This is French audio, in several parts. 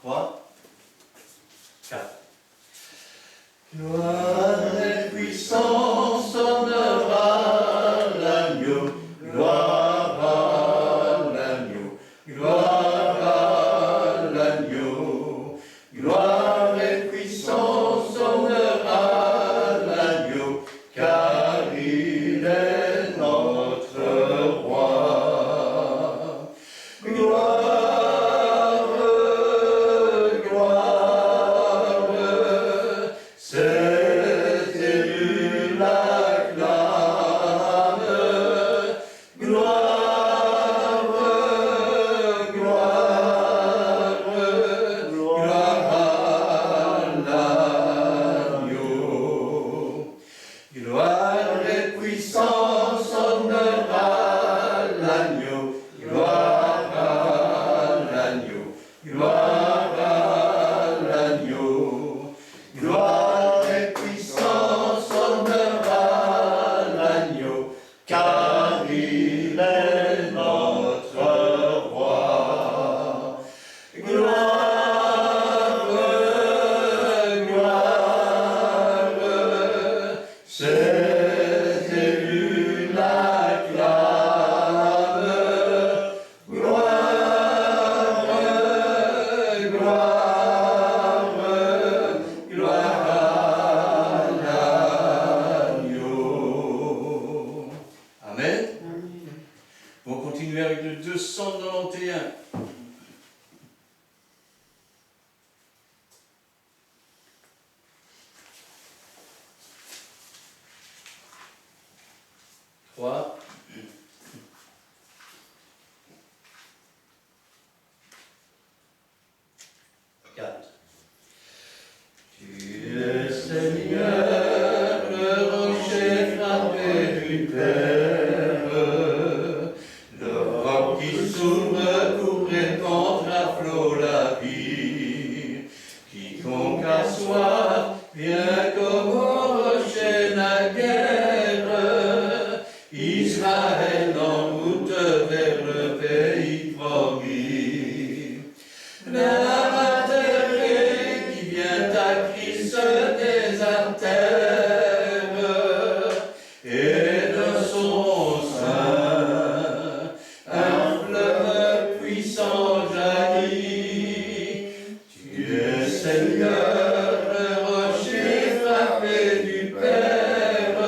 3, 4. Gloire et puissance, honneur à l'agneau, gloire à l'agneau, gloire à l'agneau, gloire et puissance, honneur à l'agneau, car il est notre roi. Gloire, gloire, cet élu l'acclame. Gloire, gloire, gloire à l'agneau. Gloire et puissance, honneur à l'agneau. Gloire à l'agneau. Gloire à l'agneau. Gloire et puissance, honneur à l'agneau, car il est notre roi. Gloire, gloire, cet élu l'acclame. Gloire, gloire, gloire à l'agneau. Amen. On va continuer avec le 291. Trois. 4. Tu es Seigneur, le rocher frappé du Père, le roc qui s'ouvre pour répandre à flot la vie. Quiconque a soif vient comme au rocher naguère. Israël en route vers le pays promis. La mater qui vient à Christ désaltère, et de son sein un fleuve puissant jaillit. Tu es Seigneur, le rocher frappé du Père,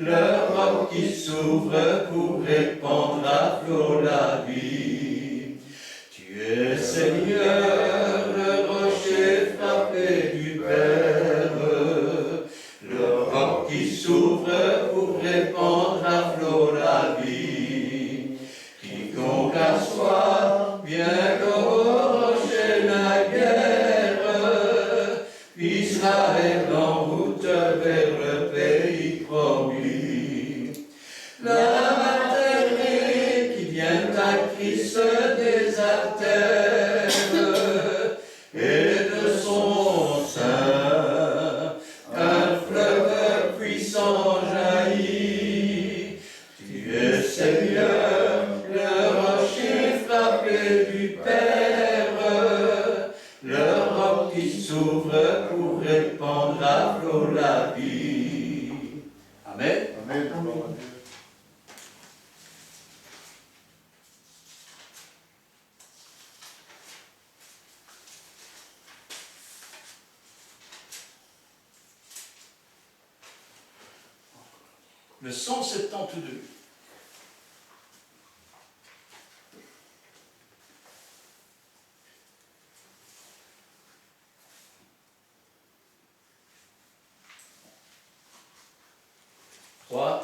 le roc qui s'ouvre pour répandre à flot la vie. Tu es Seigneur, le rocher frappé du Père, le roc qui s'ouvre pour répandre à flot la vie. Quiconque a soif vient comme au rocher naguère. Israël en route vers le pays promis. La mater qui vient à Christ désaltère, et de son sein un fleuve puissant jaillit. Tu es Seigneur, le rocher frappé du Père, le roc qui s'ouvre pour répandre à flot la vie. Amen. Amen. Le 172. Trois,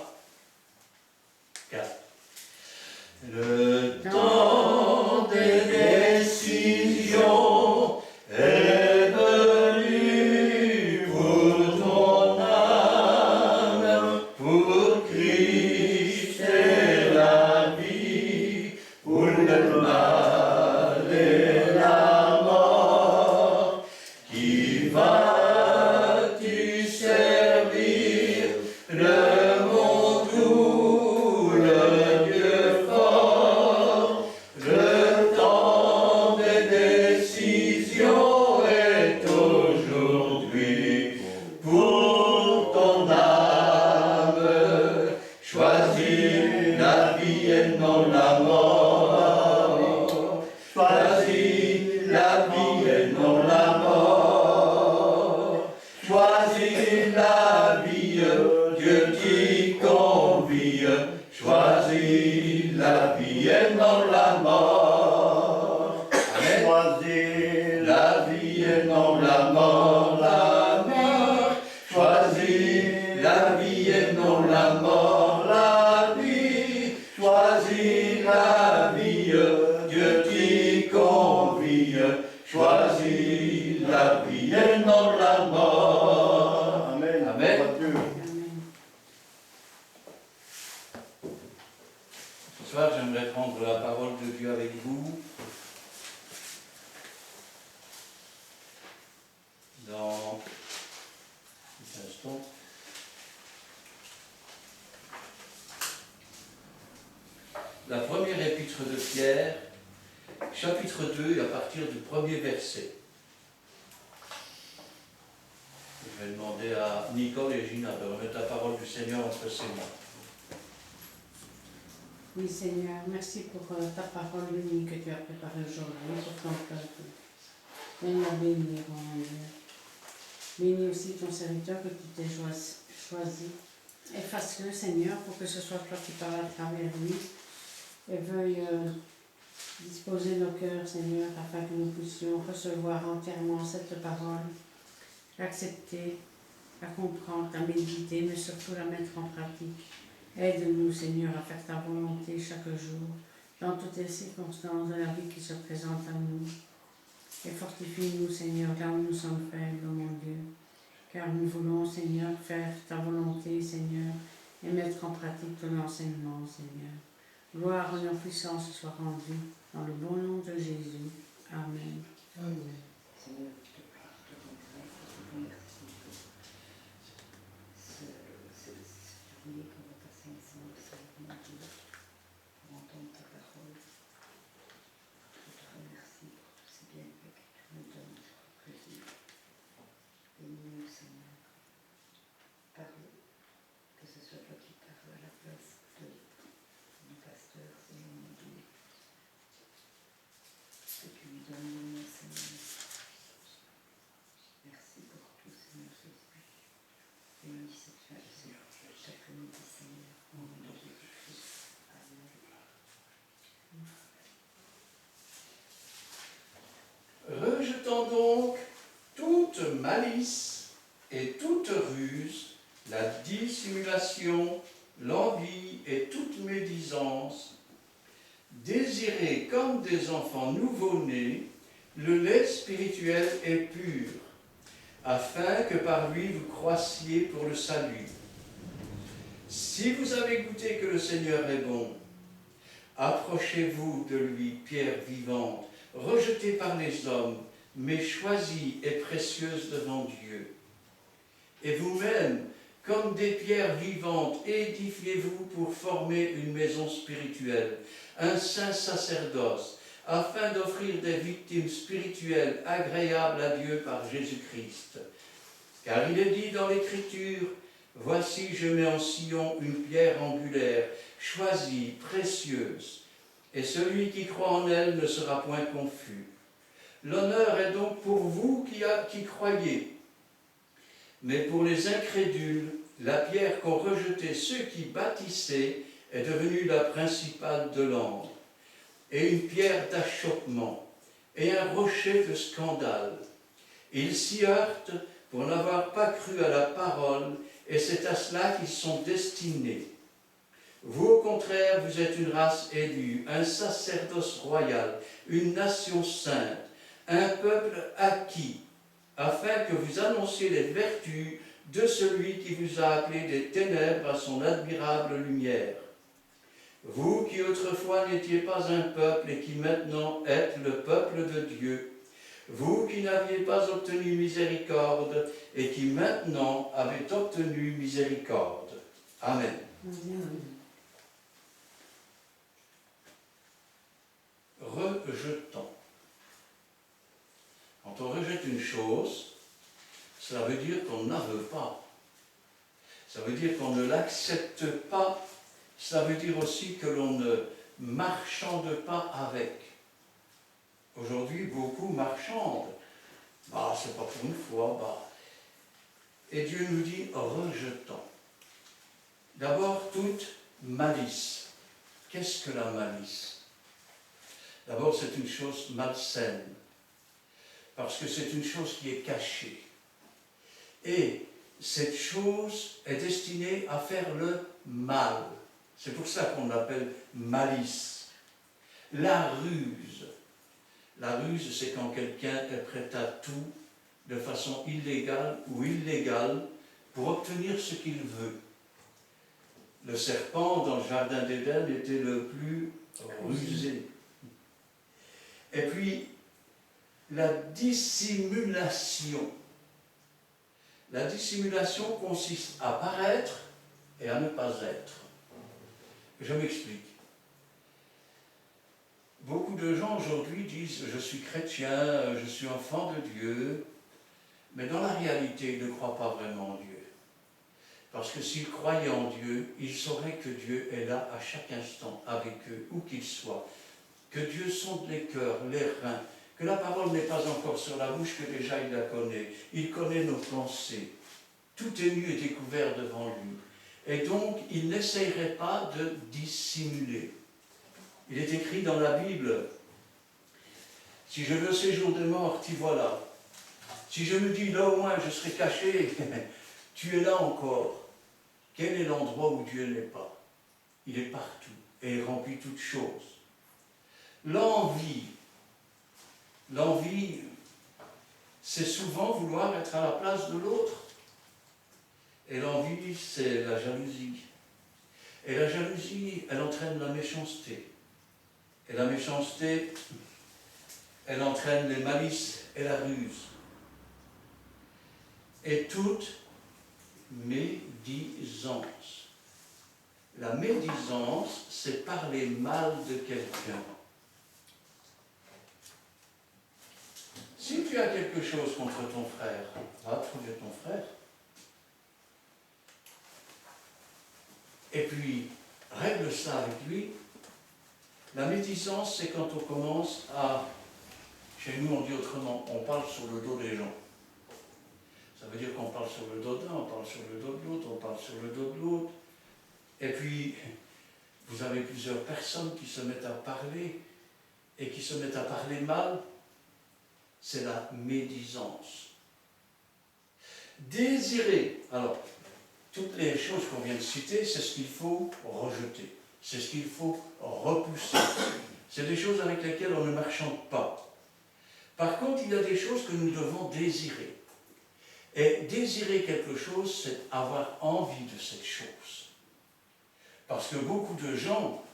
4. Le temps des décisions est venu pour ton âme, pour Christ Pierre, chapitre 2, à partir du premier verset. Je vais demander à Nicole et Gina de remettre la parole du Seigneur entre ses mains. Oui, Seigneur, merci pour ta parole bénie que tu as préparée aujourd'hui pour ton peuple. Viens la bénir, mon Dieu. Bénis aussi ton serviteur que tu t'es choisi. Efface-le, Seigneur, pour que ce soit toi qui parles à travers lui. Et veuille disposer nos cœurs, Seigneur, afin que nous puissions recevoir entièrement cette parole, l'accepter, la comprendre, la méditer, mais surtout la mettre en pratique. Aide-nous, Seigneur, à faire ta volonté chaque jour, dans toutes les circonstances de la vie qui se présentent à nous. Et fortifie-nous, Seigneur, là où nous sommes faibles, mon Dieu. Car nous voulons, Seigneur, faire ta volonté, Seigneur, et mettre en pratique ton enseignement, Seigneur. Gloire, honneur, puissance soit rendue dans le bon nom de Jésus. Amen. Amen. Seigneur, je te prie, je te rends grâce, je te remercie pour cette journée qu'on va passer ensemble, Seigneur mon Dieu, pour entendre ta parole. Je te remercie pour tous ces bienfaits que tu nous donnes chaque jour. Bénis-nous, Seigneur. Parle, que ce soit toi qui parles à la place de mon pasteur, Seigneur mon Dieu. Que tu lui donnes le nom, Seigneur. Merci pour tout, Seigneur Jésus. Bénis cet après-midi, Seigneur, au nom de Jésus-Christ. Amen. Rejetant donc toute malice et toute ruse, la dissimulation, l'envie et toute médisance, désirez comme des enfants nouveau-nés le lait spirituel et pur, afin que par lui vous croissiez pour le salut. Si vous avez goûté que le Seigneur est bon, approchez-vous de lui, pierre vivante, rejetée par les hommes, mais choisie et précieuse devant Dieu. Et vous-même, comme des pierres vivantes, édifiez-vous pour former une maison spirituelle, un saint sacerdoce, afin d'offrir des victimes spirituelles agréables à Dieu par Jésus-Christ. Car il est dit dans l'Écriture, « Voici, je mets en Sion une pierre angulaire, choisie, précieuse, et celui qui croit en elle ne sera point confus. » L'honneur est donc pour vous qui croyez. Mais pour les incrédules, la pierre qu'ont rejetée ceux qui bâtissaient est devenue la principale de l'angle, et une pierre d'achoppement, et un rocher de scandale. Ils s'y heurtent pour n'avoir pas cru à la parole, et c'est à cela qu'ils sont destinés. Vous, au contraire, vous êtes une race élue, un sacerdoce royal, une nation sainte, un peuple acquis, afin que vous annonciez les vertus de celui qui vous a appelé des ténèbres à son admirable lumière. Vous qui autrefois n'étiez pas un peuple et qui maintenant êtes le peuple de Dieu, vous qui n'aviez pas obtenu miséricorde et qui maintenant avez obtenu miséricorde. Amen. Rejetant. Quand on rejette une chose, cela veut dire qu'on n'en veut pas. Ça veut dire qu'on ne l'accepte pas. Ça veut dire aussi que l'on ne marchande pas avec. Aujourd'hui, beaucoup marchandent. C'est pas pour une fois. Et Dieu nous dit rejetant. D'abord, toute malice. Qu'est-ce que la malice? D'abord, c'est une chose malsaine. Parce que c'est une chose qui est cachée. Et cette chose est destinée à faire le mal. C'est pour ça qu'on l'appelle malice. La ruse. La ruse, c'est quand quelqu'un est prêt à tout, de façon illégale ou illégale, pour obtenir ce qu'il veut. Le serpent, dans le jardin d'Éden, était le plus rusé. Et puis, la dissimulation. La dissimulation consiste à paraître et à ne pas être. Je m'explique. beaucoup de gens aujourd'hui disent « je suis chrétien, je suis enfant de Dieu », mais dans la réalité, ils ne croient pas vraiment en Dieu. Parce que s'ils croyaient en Dieu, ils sauraient que Dieu est là à chaque instant avec eux, où qu'ils soient. Que Dieu sonde les cœurs, les reins, que la parole n'est pas encore sur la bouche, que déjà il la connaît. Il connaît nos pensées. Tout est nu et découvert devant lui. Et donc, il n'essayerait pas de dissimuler. Il est écrit dans la Bible, « Si je veux au séjour des morts, t'y voilà. Si je me dis, là au moins je serai caché, tu es là encore. » Quel est l'endroit où Dieu n'est pas? Il est partout et il remplit toutes choses. L'envie, c'est souvent vouloir être à la place de l'autre. Et l'envie, c'est la jalousie. Et la jalousie, elle entraîne la méchanceté. Et la méchanceté, elle entraîne les malices et la ruse. Et toute médisance. La médisance, c'est parler mal de quelqu'un. Si tu as quelque chose contre ton frère, va trouver ton frère. Et puis, règle ça avec lui. La médisance, c'est quand on commence à... Chez nous, on dit autrement, on parle sur le dos des gens. Ça veut dire qu'on parle sur le dos d'un, on parle sur le dos de l'autre, on parle sur le dos de l'autre. Et puis, vous avez plusieurs personnes qui se mettent à parler, et qui se mettent à parler mal. C'est la médisance. Désirer. Alors, toutes les choses qu'on vient de citer, c'est ce qu'il faut rejeter. C'est ce qu'il faut repousser. C'est des choses avec lesquelles on ne marchande pas. Par contre, il y a des choses que nous devons désirer. Et désirer quelque chose, c'est avoir envie de cette chose. Parce que beaucoup de gens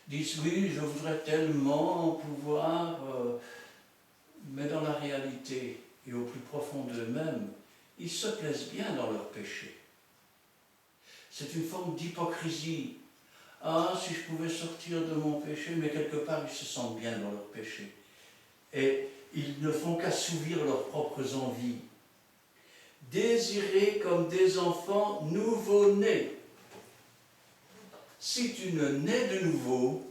disent « oui, je voudrais tellement pouvoir… mais dans la réalité et au plus profond d'eux-mêmes, ils se plaisent bien dans leur péché. C'est une forme d'hypocrisie. Ah, si je pouvais sortir de mon péché, mais quelque part ils se sentent bien dans leur péché. Et ils ne font qu'assouvir leurs propres envies. Désirer comme des enfants nouveau-nés. Si tu ne nais de nouveau,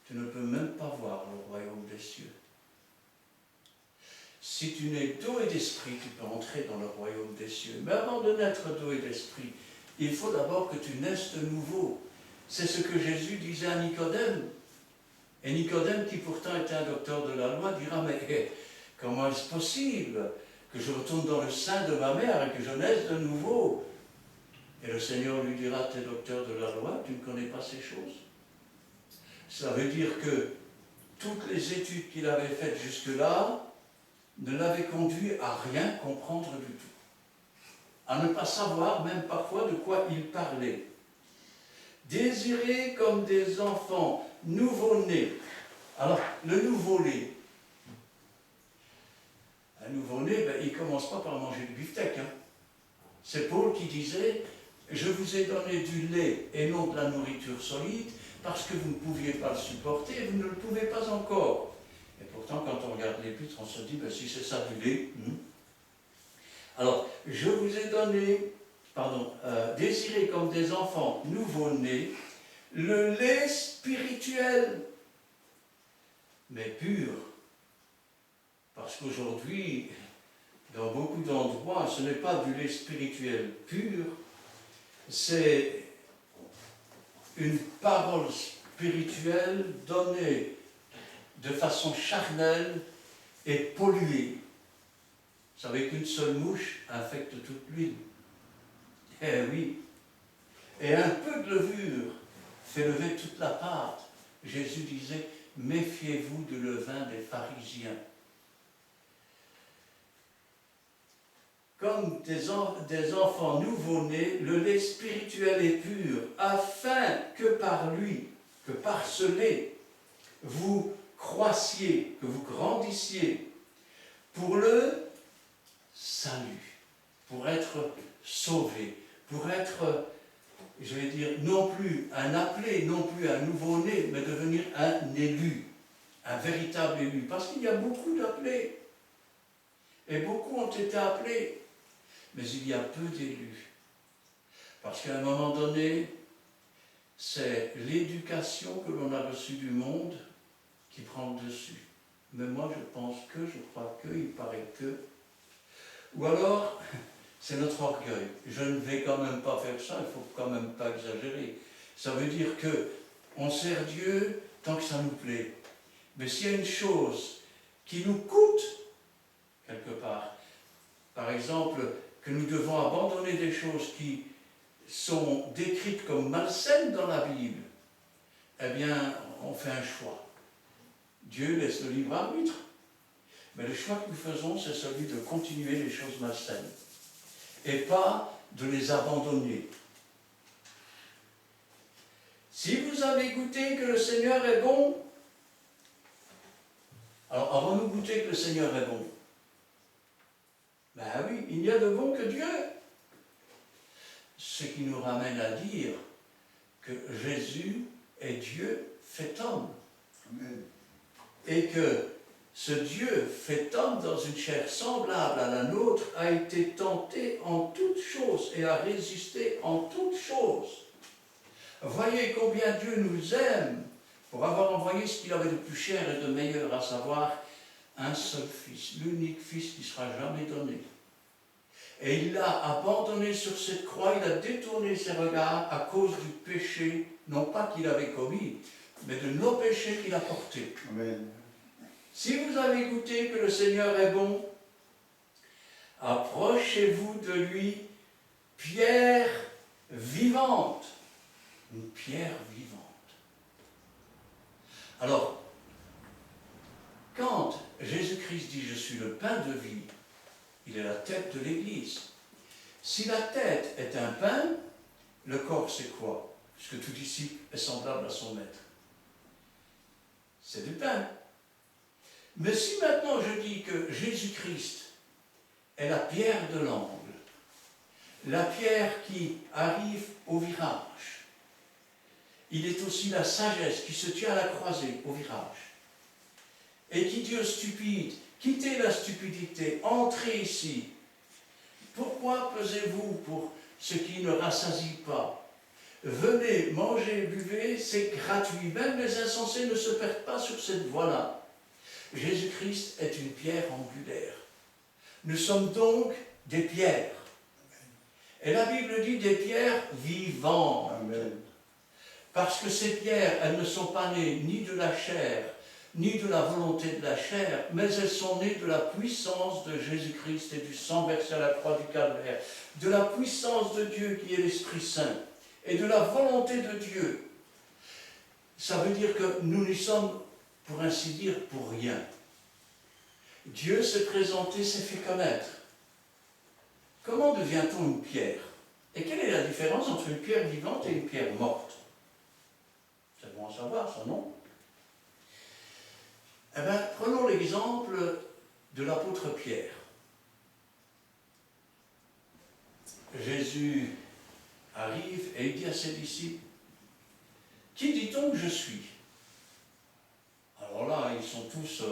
tu ne peux même pas voir le royaume des cieux. Si tu nais d'eau et d'esprit, tu peux entrer dans le royaume des cieux. Mais avant de naître d'eau et d'esprit, il faut d'abord que tu naisses de nouveau. C'est ce que Jésus disait à Nicodème. Et Nicodème, qui pourtant était un docteur de la loi, dira « mais comment est-ce possible que je retourne dans le sein de ma mère et que je naisse de nouveau ?» Et le Seigneur lui dira « tu es docteur de la loi, tu ne connais pas ces choses. » Ça veut dire que toutes les études qu'il avait faites jusque-là ne l'avaient conduit à rien comprendre du tout. À ne pas savoir même parfois de quoi il parlait. Désirer comme des enfants nouveau-nés. Alors, le nouveau-né. Un nouveau-né, il ne commence pas par manger du beefsteak. C'est Paul qui disait « Je vous ai donné du lait et non de la nourriture solide, parce que vous ne pouviez pas le supporter et vous ne le pouvez pas encore. » Et pourtant, quand on regarde l'épître, on se dit « si c'est ça du lait… Alors, je vous ai donné, désiré comme des enfants nouveau-nés, le lait spirituel, mais pur. Parce qu'aujourd'hui, dans beaucoup d'endroits, ce n'est pas du lait spirituel pur, c'est une parole spirituelle donnée de façon charnelle et polluée. Vous savez qu'une seule mouche infecte toute l'huile. Eh oui. Et un peu de levure fait lever toute la pâte. Jésus disait, méfiez-vous du levain des pharisiens. Comme des enfants nouveau-nés, le lait spirituel est pur, afin que par lui, que par ce lait, vous croissiez, que vous grandissiez pour le salut, pour être sauvé, pour être je vais dire, non plus un appelé, non plus un nouveau-né, mais devenir un élu, un véritable élu. Parce qu'il y a beaucoup d'appelés. Et beaucoup ont été appelés. Mais il y a peu d'élus. Parce qu'à un moment donné, c'est l'éducation que l'on a reçue du monde qui prend le dessus. Mais moi, je pense que, je crois que, il paraît que. Ou alors, c'est notre orgueil. Je ne vais quand même pas faire ça, il ne faut quand même pas exagérer. Ça veut dire que on sert Dieu tant que ça nous plaît. Mais s'il y a une chose qui nous coûte, quelque part, par exemple, que nous devons abandonner des choses qui sont décrites comme malsaines dans la Bible, eh bien, on fait un choix. Dieu laisse le libre arbitre. Mais le choix que nous faisons, c'est celui de continuer les choses malsaines. Et pas de les abandonner. Si vous avez goûté que le Seigneur est bon, alors avons-nous goûté que le Seigneur est bon? Ben oui, il n'y a de bon que Dieu. Ce qui nous ramène à dire que Jésus est Dieu fait homme. Amen. Et que ce Dieu fait homme dans une chair semblable à la nôtre a été tenté en toutes choses et a résisté en toutes choses. Voyez combien Dieu nous aime pour avoir envoyé ce qu'il avait de plus cher et de meilleur, à savoir un seul Fils, l'unique Fils qui sera jamais donné. Et il l'a abandonné sur cette croix, il a détourné ses regards à cause du péché, non pas qu'il avait commis, mais de nos péchés qu'il a portés. Amen. Si vous avez goûté que le Seigneur est bon, approchez-vous de lui, pierre vivante. Une pierre vivante. Alors, quand Jésus-Christ dit « Je suis le pain de vie », il est la tête de l'Église. Si la tête est un pain, le corps c'est quoi? Puisque tout disciple est semblable à son maître. C'est du pain. Mais si maintenant je dis que Jésus-Christ est la pierre de l'angle, la pierre qui arrive au virage, il est aussi la sagesse qui se tient à la croisée au virage, et qui dit aux stupides, quittez la stupidité, entrez ici. Pourquoi pesez-vous pour ce qui ne rassasie pas? Venez, mangez, buvez, c'est gratuit. Même les insensés ne se perdent pas sur cette voie-là. Jésus-Christ est une pierre angulaire. Nous sommes donc des pierres. Et la Bible dit des pierres vivantes. Amen. Parce que ces pierres, elles ne sont pas nées ni de la chair, ni de la volonté de la chair, mais elles sont nées de la puissance de Jésus-Christ et du sang versé à la croix du Calvaire, de la puissance de Dieu qui est l'Esprit Saint, et de la volonté de Dieu. Ça veut dire que nous n'y sommes, pour ainsi dire, pour rien. Dieu s'est présenté, s'est fait connaître. Comment devient-on une pierre? Et quelle est la différence entre une pierre vivante et une pierre morte? C'est bon à savoir, ça, non? Eh bien, prenons l'exemple de l'apôtre Pierre. Jésus arrive et il dit à ses disciples, « Qui dit-on que je suis ?» Alors là, ils sont tous,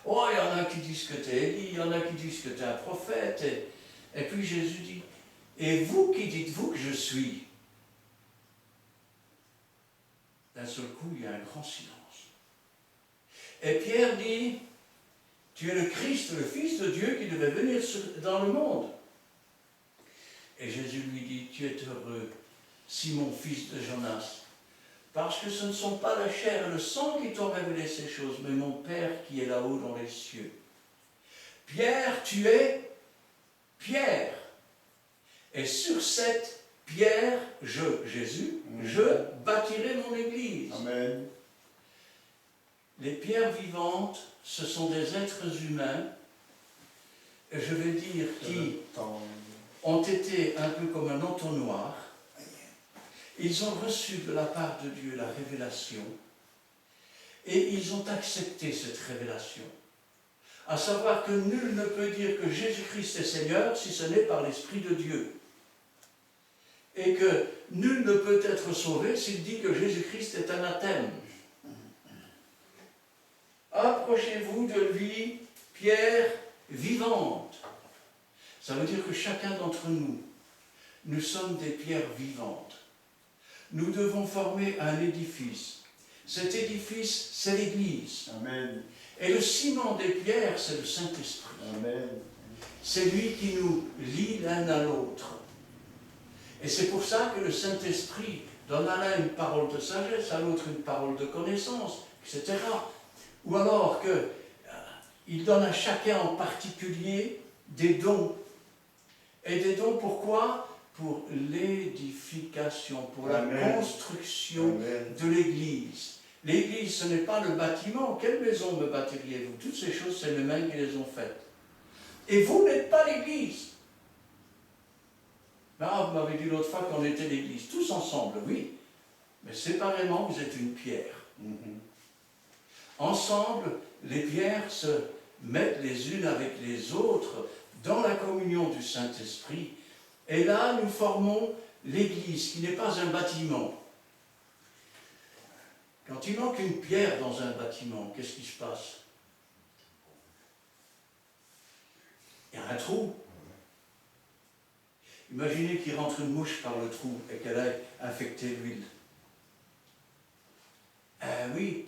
oh, il y en a qui disent que tu es Élie, il y en a qui disent que tu es un prophète. Et puis Jésus dit, « Et vous, qui dites-vous que je suis ?» D'un seul coup, il y a un grand silence. Et Pierre dit, « Tu es le Christ, le Fils de Dieu qui devait venir dans le monde. » Et Jésus lui dit, « Tu es heureux, Simon, fils de Jonas, parce que ce ne sont pas la chair et le sang qui t'ont révélé ces choses, mais mon Père qui est là-haut dans les cieux. Pierre, tu es Pierre. Et sur cette pierre, Jésus, je bâtirai mon église. » Amen. Les pierres vivantes, ce sont des êtres humains, et je vais dire, qui ont été un peu comme un entonnoir. Ils ont reçu de la part de Dieu la révélation, et ils ont accepté cette révélation. À savoir que nul ne peut dire que Jésus-Christ est Seigneur si ce n'est par l'Esprit de Dieu. et que nul ne peut être sauvé s'il dit que Jésus-Christ est anathème. Approchez-vous de lui, pierre vivante. Ça veut dire que chacun d'entre nous, nous sommes des pierres vivantes. Nous devons former un édifice. Cet édifice, c'est l'Église. Amen. Et le ciment des pierres, c'est le Saint-Esprit. Amen. C'est lui qui nous lie l'un à l'autre. Et c'est pour ça que le Saint-Esprit donne à l'un une parole de sagesse, à l'autre une parole de connaissance, etc. Ou alors qu'il donne à chacun en particulier des dons. Et des dons pourquoi? Pour l'édification, pour la Amen. construction Amen. de l'Église. L'Église, ce n'est pas le bâtiment. Quelle maison me bâtiriez-vous? Toutes ces choses, c'est les mains qui les ont faites. Et vous n'êtes pas l'Église. Ah, vous m'avez dit l'autre fois qu'on était l'Église. Tous ensemble, oui. Mais séparément, vous êtes une pierre. Ensemble, les pierres se mettent les unes avec les autres dans la communion du Saint-Esprit. Et là, nous formons l'Église, qui n'est pas un bâtiment. Quand il manque une pierre dans un bâtiment, qu'est-ce qui se passe? Il y a un trou. Imaginez qu'il rentre une mouche par le trou et qu'elle aille infecter l'huile. Oui,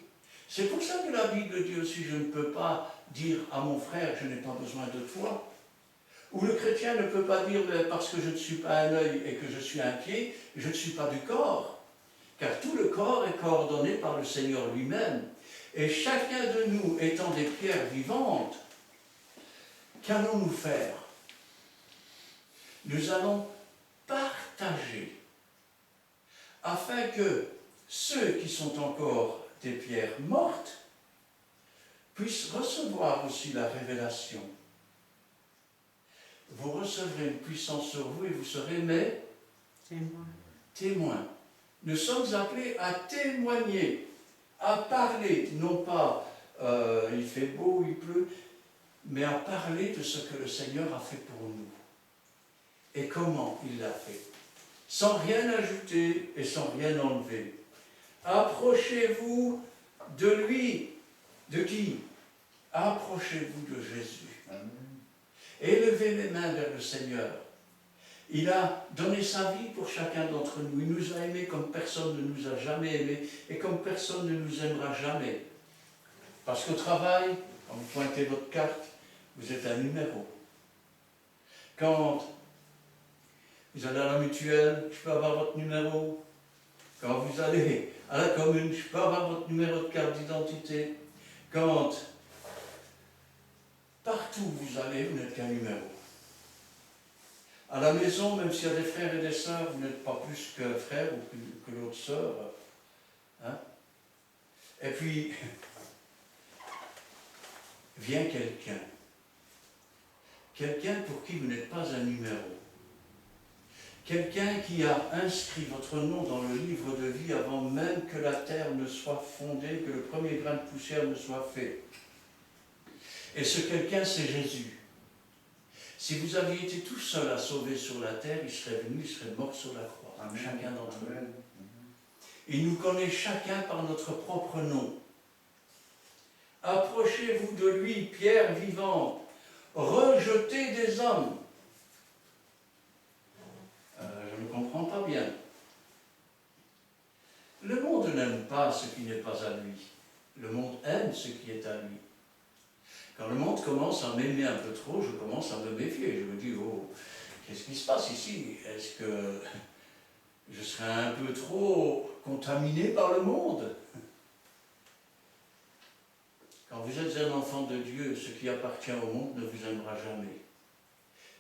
c'est pour ça que la Bible dit aussi, je ne peux pas dire à mon frère, je n'ai pas besoin de toi. Ou le chrétien ne peut pas dire, parce que je ne suis pas un œil et que je suis un pied, je ne suis pas du corps. Car tout le corps est coordonné par le Seigneur lui-même. Et chacun de nous étant des pierres vivantes, qu'allons-nous faire? Nous allons partager, afin que ceux qui sont encore des pierres mortes puissent recevoir aussi la révélation. Vous recevrez une puissance sur vous et vous serez mes témoins. Nous sommes appelés à témoigner, à parler, non pas il fait beau, il pleut, mais à parler de ce que le Seigneur a fait pour nous. Et comment il l'a fait. Sans rien ajouter et sans rien enlever. Approchez-vous de lui. De qui? Approchez-vous de Jésus. Élevez les mains vers le Seigneur. Il a donné sa vie pour chacun d'entre nous. Il nous a aimés comme personne ne nous a jamais aimés et comme personne ne nous aimera jamais. Parce qu'au travail, quand vous pointez votre carte, vous êtes un numéro. Quand vous allez à la mutuelle, je peux avoir votre numéro. Quand vous allez à la commune, je peux avoir votre numéro de carte d'identité. Quand partout où vous allez, vous n'êtes qu'un numéro. À la maison, même s'il y a des frères et des sœurs, vous n'êtes pas plus qu'un frère ou que l'autre sœur. Hein? Et puis, vient quelqu'un. Quelqu'un pour qui vous n'êtes pas un numéro. Quelqu'un qui a inscrit votre nom dans le livre de vie avant même que la terre ne soit fondée, que le premier grain de poussière ne soit fait. Et ce quelqu'un, c'est Jésus. Si vous aviez été tout seul à sauver sur la terre, il serait venu, il serait mort sur la croix. Amen. Chacun d'entre nous. Il nous connaît chacun par notre propre nom. Approchez-vous de lui, pierre vivante, rejetée des hommes. Je ne comprends pas bien. Le monde n'aime pas ce qui n'est pas à lui. Le monde aime ce qui est à lui. Quand le monde commence à m'aimer un peu trop, je commence à me méfier. Je me dis, oh, qu'est-ce qui se passe ici? Est-ce que je serai un peu trop contaminé par le monde? Quand vous êtes un enfant de Dieu, ce qui appartient au monde ne vous aimera jamais.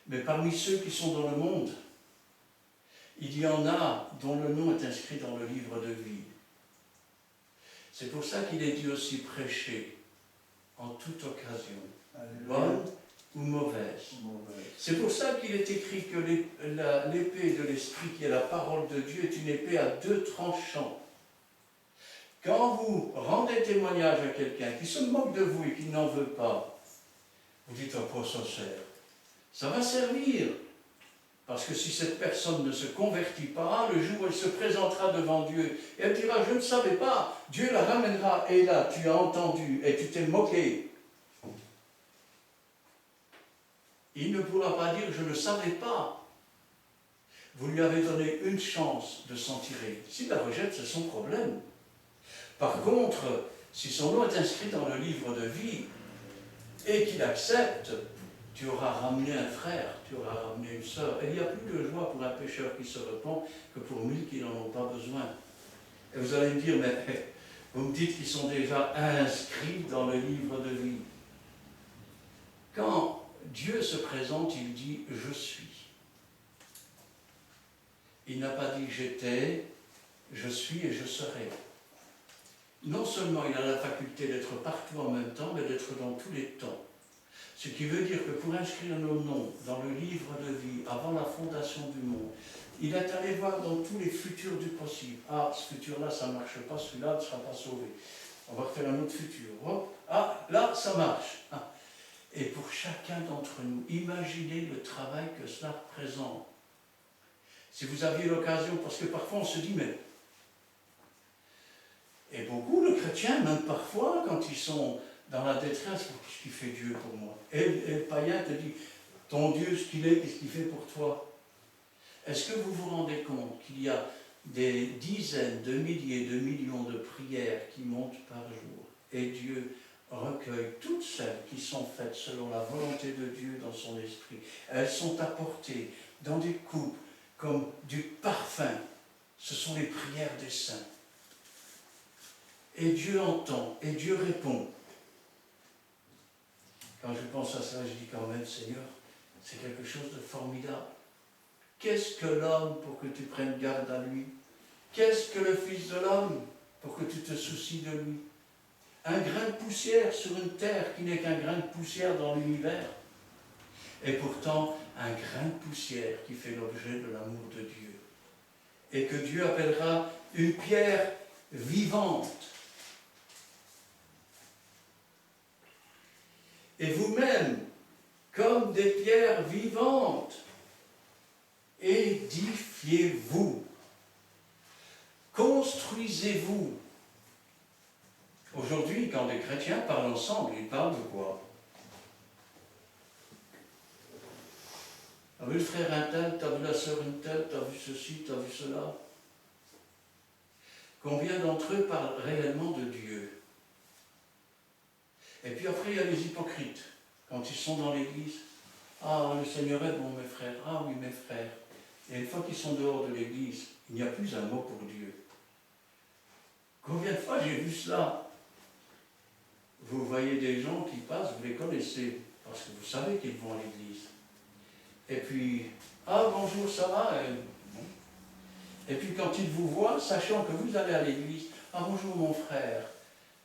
Mais parmi ceux qui sont dans le monde, il y en a dont le nom est inscrit dans le livre de vie. C'est pour ça qu'il est dit aussi prêcher en toute occasion, bonne ou mauvaise. C'est pour ça qu'il est écrit que l'épée de l'Esprit, qui est la parole de Dieu, est une épée à deux tranchants. Quand vous rendez témoignage à quelqu'un qui se moque de vous et qui n'en veut pas, vous dites à quoi ça sert? Ça va servir. Parce que si cette personne ne se convertit pas, le jour où elle se présentera devant Dieu, et elle dira, je ne savais pas, Dieu la ramènera, et là, tu as entendu, et tu t'es moqué. Il ne pourra pas dire, je ne savais pas. Vous lui avez donné une chance de s'en tirer. S'il la rejette, c'est son problème. Par contre, si son nom est inscrit dans le livre de vie, et qu'il accepte, tu auras ramené un frère, tu auras ramené une sœur. Et il n'y a plus de joie pour un pécheur qui se repent que pour 1000 qui n'en ont pas besoin. Et vous allez me dire, mais vous me dites qu'ils sont déjà inscrits dans le livre de vie. Quand Dieu se présente, il dit « je suis ». Il n'a pas dit « j'étais »,« je suis » et « je serai ». Non seulement il a la faculté d'être partout en même temps, mais d'être dans tous les temps. Ce qui veut dire que pour inscrire nos noms dans le livre de vie, avant la fondation du monde, il est allé voir dans tous les futurs du possible. Ah, ce futur-là, ça ne marche pas, celui-là ne sera pas sauvé. On va refaire un autre futur. Hop. Ah, là, ça marche. Ah. Et pour chacun d'entre nous, imaginez le travail que cela représente. Si vous aviez l'occasion, parce que parfois on se dit, mais... Et beaucoup de chrétiens, même parfois, quand ils sont dans la détresse, qu'est-ce qu'il fait Dieu pour moi? Et le païen te dit, ton Dieu, ce qu'il est, qu'est-ce qu'il fait pour toi? Est-ce que vous vous rendez compte qu'il y a des dizaines de milliers, de millions de prières qui montent par jour, et Dieu recueille toutes celles qui sont faites selon la volonté de Dieu dans son esprit. Elles sont apportées dans des coupes comme du parfum. Ce sont les prières des saints. Et Dieu entend, et Dieu répond. Quand je pense à ça, je dis quand même, Seigneur, c'est quelque chose de formidable. Qu'est-ce que l'homme pour que tu prennes garde à lui? Qu'est-ce que le Fils de l'homme pour que tu te soucies de lui? Un grain de poussière sur une terre qui n'est qu'un grain de poussière dans l'univers. Et pourtant, un grain de poussière qui fait l'objet de l'amour de Dieu. Et que Dieu appellera une pierre vivante. Et vous-même, comme des pierres vivantes, édifiez-vous, construisez-vous. Aujourd'hui, quand les chrétiens parlent ensemble, ils parlent de quoi? T'as vu le frère un tel, t'as vu la sœur une telle, t'as vu ceci, t'as vu cela? Combien d'entre eux parlent réellement de Dieu? Et puis après, il y a les hypocrites. Quand ils sont dans l'église, ah, le Seigneur est bon, mes frères. Ah oui, mes frères. Et une fois qu'ils sont dehors de l'église, il n'y a plus un mot pour Dieu. Combien de fois j'ai vu cela? Vous voyez des gens qui passent, vous les connaissez, parce que vous savez qu'ils vont à l'église. Et puis, ah bonjour, ça va? Et puis quand ils vous voient, sachant que vous allez à l'église, ah bonjour mon frère,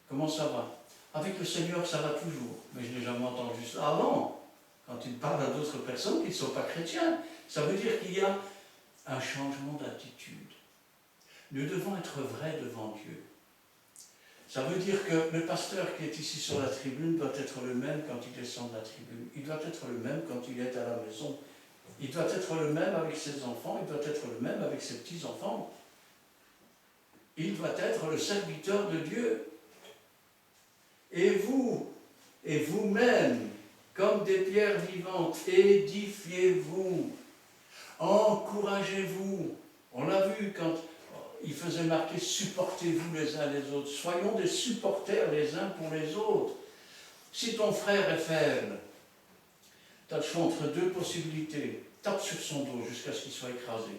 comment ça va? Avec le Seigneur, ça va toujours. Mais je n'ai jamais entendu ça avant, quand il parle à d'autres personnes qui ne sont pas chrétiens. Ça veut dire qu'il y a un changement d'attitude. Nous devons être vrais devant Dieu. Ça veut dire que le pasteur qui est ici sur la tribune doit être le même quand il descend de la tribune. Il doit être le même quand il est à la maison. Il doit être le même avec ses enfants, il doit être le même avec ses petits-enfants. Il doit être le serviteur de Dieu. Et vous, et vous-même, comme des pierres vivantes, édifiez-vous, encouragez-vous. On l'a vu quand il faisait marquer « supportez-vous les uns les autres ». Soyons des supporters les uns pour les autres. Si ton frère est faible, tu as le choix entre deux possibilités. Tape sur son dos jusqu'à ce qu'il soit écrasé.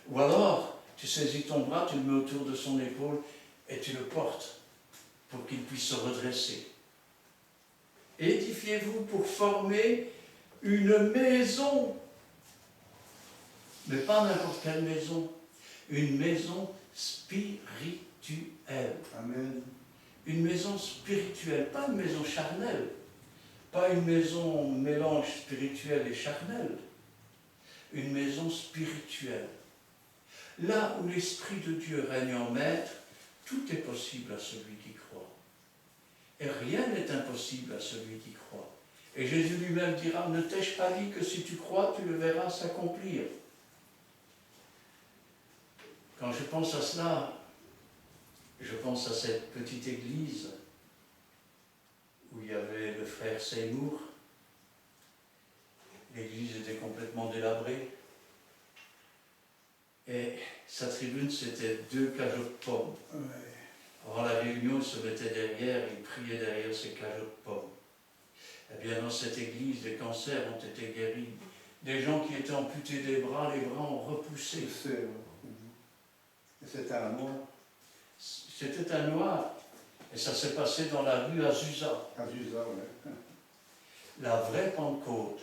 Ou alors, tu saisis ton bras, tu le mets autour de son épaule et tu le portes pour qu'il puisse se redresser. Édifiez-vous pour former une maison. Mais pas n'importe quelle maison. Une maison spirituelle. Amen. Une maison spirituelle, pas une maison charnelle. Pas une maison mélange spirituel et charnel. Une maison spirituelle. Là où l'Esprit de Dieu règne en maître, tout est possible à celui qui croit. Et rien n'est impossible à celui qui croit. Et Jésus lui-même dira, ne t'ai-je pas dit que si tu crois, tu le verras s'accomplir. Quand je pense à cela, je pense à cette petite église où il y avait le frère Seymour. L'église était complètement délabrée. Et sa tribune, c'était 2 cageots de pommes. Avant la réunion, il se mettait derrière, il priait derrière ces cageots de pommes. Eh bien, dans cette église, les cancers ont été guéris. Des gens qui étaient amputés des bras, les bras ont repoussé. C'était un noir. C'était un noir. Et ça s'est passé dans la rue Azusa. Azusa, oui. La vraie Pentecôte.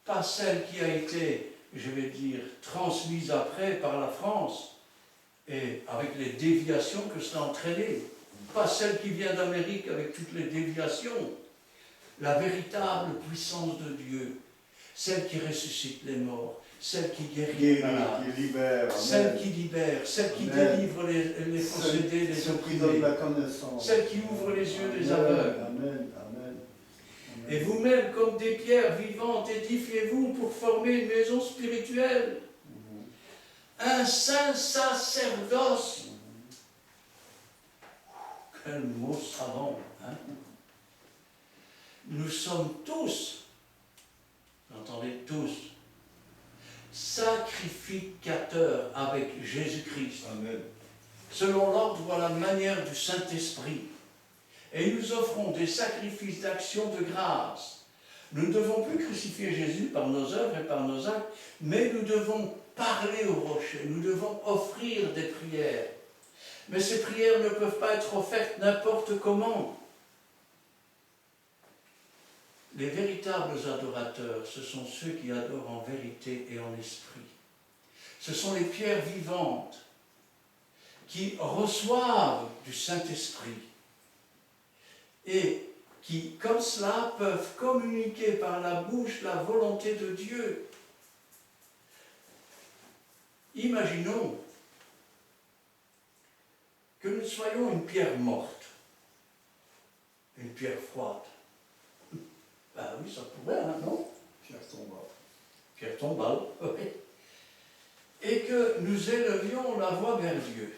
Pas celle qui a été, je vais dire, transmise après par la France, et avec les déviations que cela a entraîné. Pas celle qui vient d'Amérique avec toutes les déviations. La véritable puissance de Dieu, celle qui ressuscite les morts, celle qui guérit les malades, qui libère, celle qui libère, celle qui délivre les possédés, les opprimés, celle qui ouvre les yeux des aveugles. Amen, amen. Et vous-même, comme des pierres vivantes, édifiez-vous pour former une maison spirituelle, un saint sacerdoce. Quel mot savant, hein? Nous sommes tous, entendez tous, sacrificateurs avec Jésus-Christ, selon l'ordre ou à la manière du Saint-Esprit. Et nous offrons des sacrifices d'action de grâce. Nous ne devons plus crucifier Jésus par nos œuvres et par nos actes, mais nous devons parler au rocher, nous devons offrir des prières. Mais ces prières ne peuvent pas être offertes n'importe comment. Les véritables adorateurs, ce sont ceux qui adorent en vérité et en esprit. Ce sont les pierres vivantes qui reçoivent du Saint-Esprit et qui, comme cela, peuvent communiquer par la bouche la volonté de Dieu. Imaginons que nous soyons une pierre morte, une pierre froide. Ben oui, ça pourrait, hein, non? Pierre tombale. Pierre tombale, oui. Et que nous élevions la voie vers Dieu.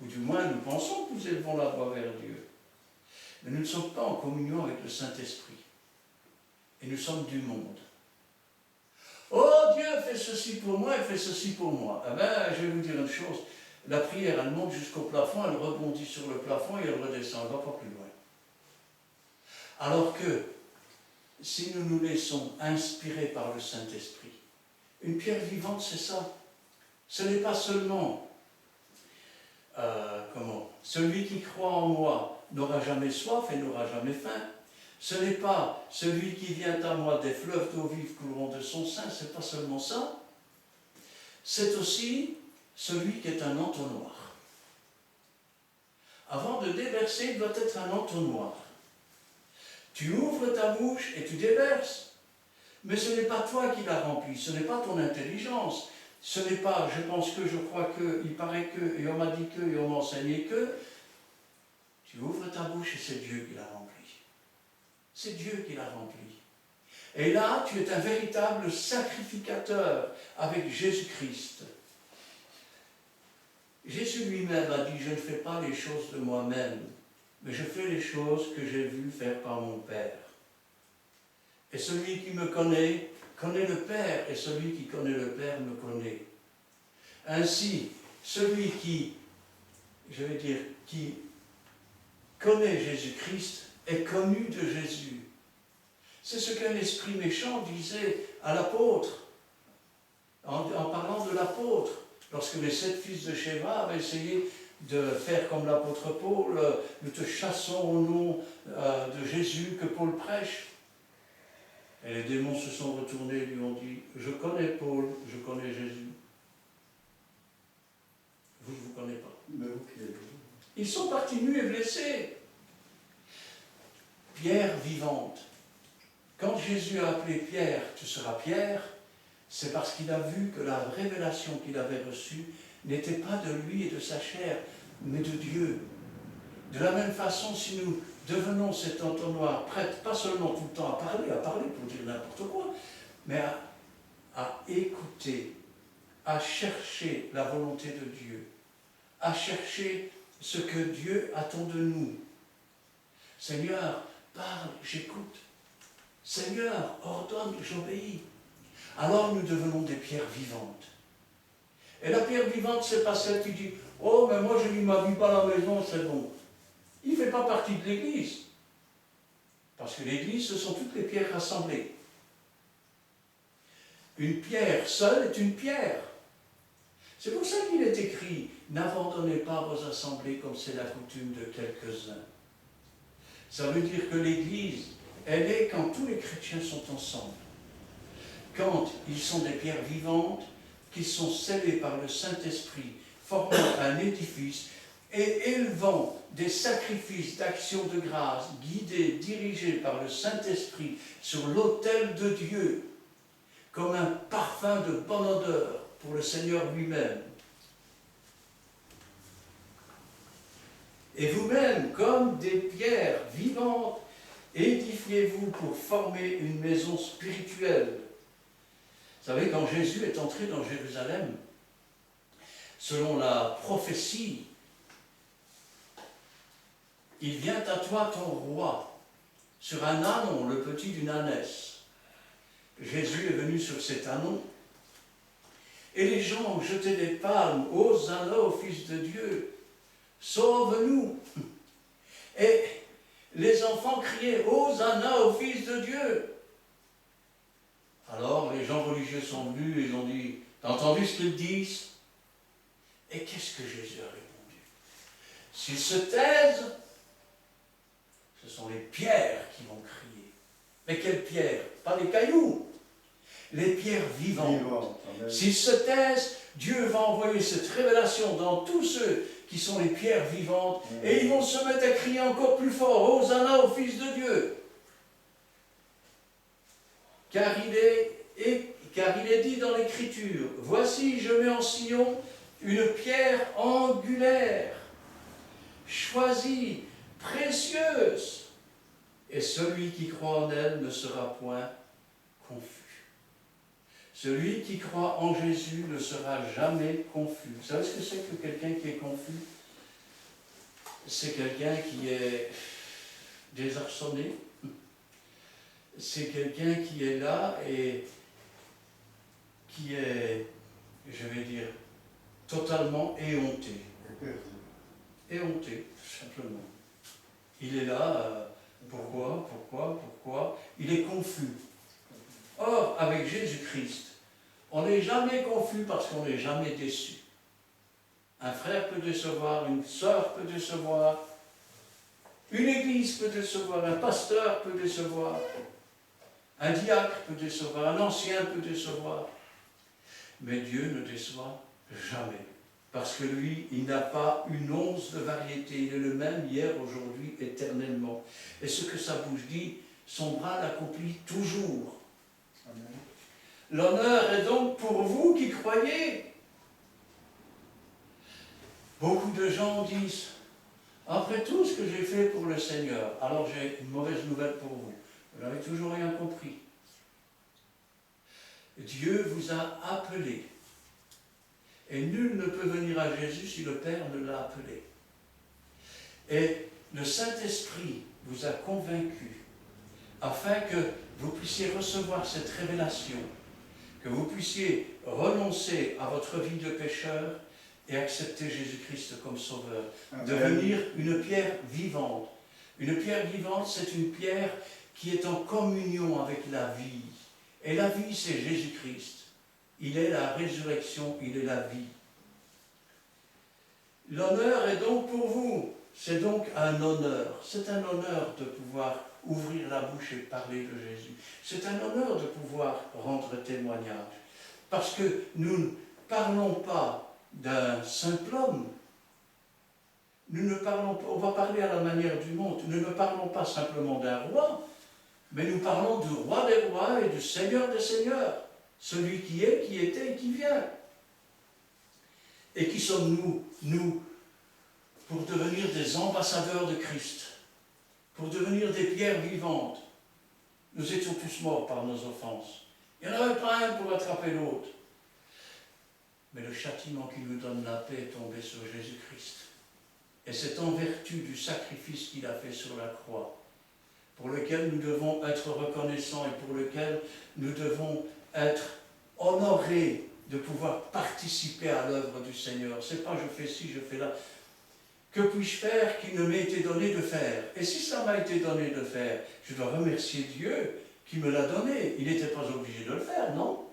Ou du moins, nous pensons que nous élevons la voie vers Dieu. Mais nous ne sommes pas en communion avec le Saint-Esprit. Et nous sommes du monde. Oh, Dieu fait ceci pour moi, il fait ceci pour moi. Eh bien, je vais vous dire une chose. La prière, elle monte jusqu'au plafond, elle rebondit sur le plafond et elle redescend, elle ne va pas plus loin. Alors que, si nous nous laissons inspirer par le Saint-Esprit, une pierre vivante, c'est ça. Ce n'est pas seulement, celui qui croit en moi n'aura jamais soif et n'aura jamais faim. Ce n'est pas celui qui vient à moi, des fleuves d'eau vive couleront de son sein, c'est pas seulement ça. C'est aussi celui qui est un entonnoir. Avant de déverser, il doit être un entonnoir. Tu ouvres ta bouche et tu déverses. Mais ce n'est pas toi qui l'as rempli, ce n'est pas ton intelligence. Ce n'est pas je pense que, je crois que, il paraît que, et on m'a dit que, et on m'a enseigné que. Tu ouvres ta bouche et c'est Dieu qui l'a rempli. C'est Dieu qui l'a rempli. Et là, tu es un véritable sacrificateur avec Jésus-Christ. Jésus lui-même a dit, je ne fais pas les choses de moi-même, mais je fais les choses que j'ai vues faire par mon Père. Et celui qui me connaît, connaît le Père, et celui qui connaît le Père me connaît. Ainsi, celui qui, je vais dire, qui connaît Jésus-Christ est connu de Jésus. C'est ce qu'un esprit méchant disait à l'apôtre, en parlant de l'apôtre, lorsque les 7 fils de Schéma avaient essayé de faire comme l'apôtre Paul, nous te chassons au nom de Jésus que Paul prêche. Et les démons se sont retournés et lui ont dit, je connais Paul, je connais Jésus. Vous, je ne vous connais pas. Mais ok. Ils sont partis nus et blessés. Pierre vivante. Quand Jésus a appelé Pierre, tu seras Pierre, c'est parce qu'il a vu que la révélation qu'il avait reçue n'était pas de lui et de sa chair, mais de Dieu. De la même façon, si nous devenons cet entonnoir prête, pas seulement tout le temps à parler pour dire n'importe quoi, mais à écouter, à chercher la volonté de Dieu, à chercher ce que Dieu attend de nous. Seigneur, parle, j'écoute. Seigneur, ordonne, j'obéis. Alors nous devenons des pierres vivantes. Et la pierre vivante, c'est pas celle qui dit « Oh, mais moi je ne m'habille pas à la maison, c'est bon. » Il ne fait pas partie de l'Église. Parce que l'Église, ce sont toutes les pierres rassemblées. Une pierre seule est une pierre. C'est pour ça qu'il est écrit « N'abandonnez pas vos assemblées comme c'est la coutume de quelques-uns. » Ça veut dire que l'Église, elle est quand tous les chrétiens sont ensemble. Quand ils sont des pierres vivantes, qu'ils sont scellés par le Saint-Esprit, formant un édifice et élevant des sacrifices d'action de grâce, guidés, dirigés par le Saint-Esprit sur l'autel de Dieu, comme un parfum de bonne odeur pour le Seigneur lui-même. Et vous-même, comme des pierres vivantes, édifiez-vous pour former une maison spirituelle. Vous savez, quand Jésus est entré dans Jérusalem, selon la prophétie, il vient à toi ton roi, sur un ânon, le petit d'une ânesse. Jésus est venu sur cet ânon, et les gens ont jeté des palmes, Hosanna au Fils de Dieu, sauve-nous. Et les enfants criaient, Hosanna au Fils de Dieu. Alors les gens religieux sont venus et ils ont dit, t'as entendu ce qu'ils disent? Et qu'est-ce que Jésus a répondu? S'ils se taisent, ce sont les pierres qui vont crier. Mais quelles pierres? Pas des cailloux. Les pierres vivantes. S'ils se taisent, Dieu va envoyer cette révélation dans tous ceux qui sont les pierres vivantes, et ils vont se mettre à crier encore plus fort, Hosanna au Fils de Dieu. Car il est dit dans l'Écriture, voici je mets en Sion une pierre angulaire, choisie, précieuse, et celui qui croit en elle ne sera point confus. Celui qui croit en Jésus ne sera jamais confus. Vous savez ce que c'est que quelqu'un qui est confus? C'est quelqu'un qui est désarçonné. C'est quelqu'un qui est là et qui est, je vais dire, totalement éhonté. Éhonté, tout simplement. Il est là, pourquoi? Il est confus. Or, avec Jésus-Christ, on n'est jamais confus parce qu'on n'est jamais déçu. Un frère peut décevoir, une sœur peut décevoir, une église peut décevoir, un pasteur peut décevoir, un diacre peut décevoir, un ancien peut décevoir. Mais Dieu ne déçoit jamais. Parce que lui, il n'a pas une once de variété. Il est le même hier, aujourd'hui, éternellement. Et ce que sa bouche dit, son bras l'accomplit toujours. Amen. L'honneur est donc pour vous qui croyez. Beaucoup de gens disent, après tout ce que j'ai fait pour le Seigneur, alors j'ai une mauvaise nouvelle pour vous. Vous n'avez toujours rien compris. Dieu vous a appelé. Et nul ne peut venir à Jésus si le Père ne l'a appelé. Et le Saint-Esprit vous a convaincu afin que vous puissiez recevoir cette révélation, que vous puissiez renoncer à votre vie de pécheur et accepter Jésus-Christ comme Sauveur. Amen. Devenir une pierre vivante. Une pierre vivante, c'est une pierre qui est en communion avec la vie. Et la vie, c'est Jésus-Christ. Il est la résurrection, il est la vie. L'honneur est donc pour vous. C'est donc un honneur. C'est un honneur de pouvoir ouvrir la bouche et parler de Jésus. C'est un honneur de pouvoir rendre témoignage. Parce que nous ne parlons pas d'un simple homme. Nous ne parlons pas, on va parler à la manière du monde. Nous ne parlons pas simplement d'un roi, mais nous parlons du roi des rois et du Seigneur des seigneurs. Celui qui est, qui était et qui vient. Et qui sommes-nous, nous, pour devenir des ambassadeurs de Christ, pour devenir des pierres vivantes. Nous étions tous morts par nos offenses. Il n'y en avait pas un pour attraper l'autre. Mais le châtiment qui nous donne la paix est tombé sur Jésus-Christ. Et c'est en vertu du sacrifice qu'il a fait sur la croix, pour lequel nous devons être reconnaissants et pour lequel nous devons être honorés de pouvoir participer à l'œuvre du Seigneur. C'est pas je fais ci, je fais là. Que puis-je faire qu'il ne m'ait été donné de faire? Et si ça m'a été donné de faire, je dois remercier Dieu qui me l'a donné. Il n'était pas obligé de le faire, non?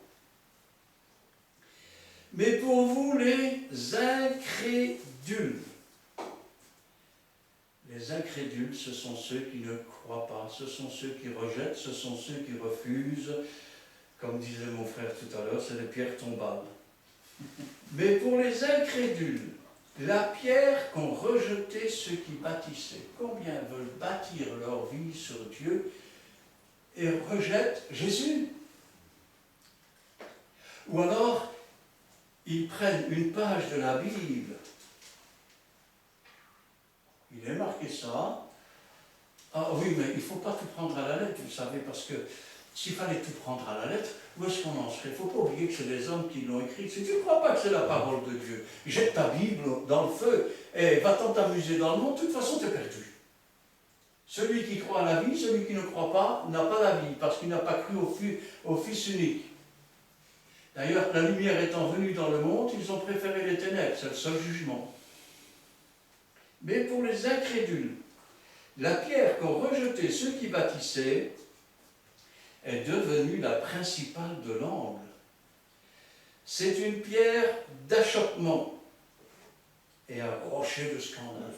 Mais pour vous les incrédules, les incrédules, ce sont ceux qui ne croient pas, ce sont ceux qui rejettent, ce sont ceux qui refusent. Comme disait mon frère tout à l'heure, c'est des pierres tombales. Mais pour les incrédules, la pierre qu'ont rejeté ceux qui bâtissaient, combien veulent bâtir leur vie sur Dieu et rejettent Jésus? Ou alors, ils prennent une page de la Bible. Il est marqué ça. Ah oui, mais il ne faut pas tout prendre à la lettre, vous savez, parce que s'il fallait tout prendre à la lettre, où est-ce qu'on en serait? Il ne faut pas oublier que c'est des hommes qui l'ont écrit. Si tu ne crois pas que c'est la parole de Dieu, jette ta Bible dans le feu et va-t'en t'amuser dans le monde, de toute façon tu es perdu. Celui qui croit à la vie, celui qui ne croit pas, n'a pas la vie, parce qu'il n'a pas cru au Fils unique. D'ailleurs, la lumière étant venue dans le monde, ils ont préféré les ténèbres, c'est le seul jugement. Mais pour les incrédules, la pierre qu'ont rejetée ceux qui bâtissaient est devenue la principale de l'angle. C'est une pierre d'achoppement et un rocher de scandale.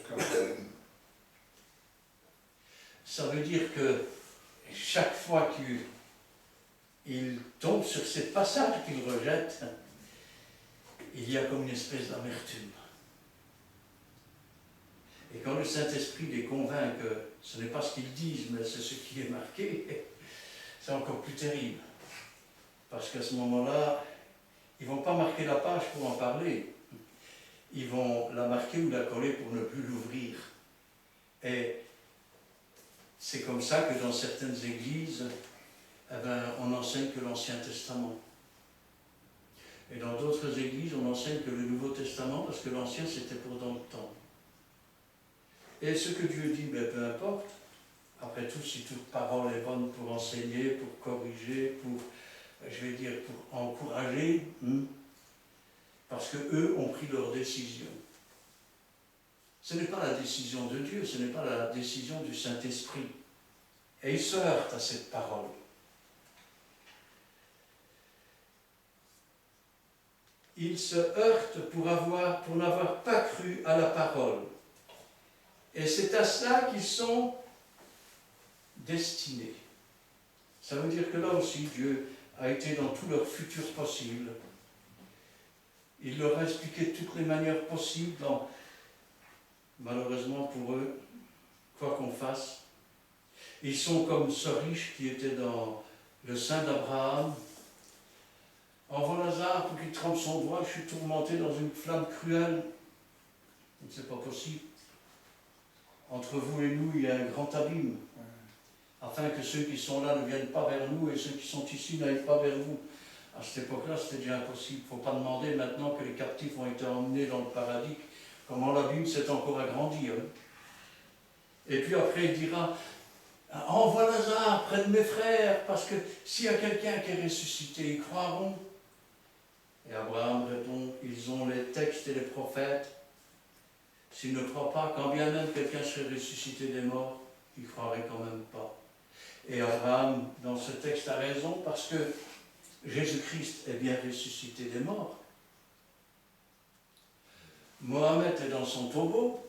Ça veut dire que chaque fois qu'il tombe sur ces passages qu'il rejette, il y a comme une espèce d'amertume. Et quand le Saint-Esprit les convainc que ce n'est pas ce qu'ils disent, mais c'est ce qui est marqué, c'est encore plus terrible. Parce qu'à ce moment-là, ils ne vont pas marquer la page pour en parler. Ils vont la marquer ou la coller pour ne plus l'ouvrir. Et c'est comme ça que dans certaines églises, on enseigne que l'Ancien Testament. Et dans d'autres églises, on enseigne que le Nouveau Testament, parce que l'Ancien, c'était pour dans le temps. Et ce que Dieu dit, peu importe. Après tout, si toute parole est bonne pour enseigner, pour corriger, pour encourager, parce qu'eux ont pris leur décision. Ce n'est pas la décision de Dieu, ce n'est pas la décision du Saint-Esprit. Et ils se heurtent à cette parole. Ils se heurtent pour n'avoir pas cru à la parole. Et c'est à cela qu'ils sont destinés. Ça veut dire que là aussi, Dieu a été dans tous leurs futurs possibles. Il leur a expliqué toutes les manières possibles, malheureusement pour eux, quoi qu'on fasse. Ils sont comme ce riche qui était dans le sein d'Abraham. Envoie Lazare pour qu'il trempe son doigt, je suis tourmenté dans une flamme cruelle. C'est pas possible. Entre vous et nous, il y a un grand abîme, afin que ceux qui sont là ne viennent pas vers nous et ceux qui sont ici n'aillent pas vers vous. À cette époque-là, c'était déjà impossible. Il ne faut pas demander maintenant que les captifs ont été emmenés dans le paradis, comment l'abîme s'est encore agrandi. Et puis après, il dira, envoie Lazare près de mes frères, parce que s'il y a quelqu'un qui est ressuscité, ils croiront. Et Abraham répond, ils ont les textes et les prophètes. S'ils ne croient pas, quand bien même quelqu'un serait ressuscité des morts, ils ne croiraient quand même pas. Et Abraham, dans ce texte, a raison, parce que Jésus-Christ est bien ressuscité des morts. Mohamed est dans son tombeau,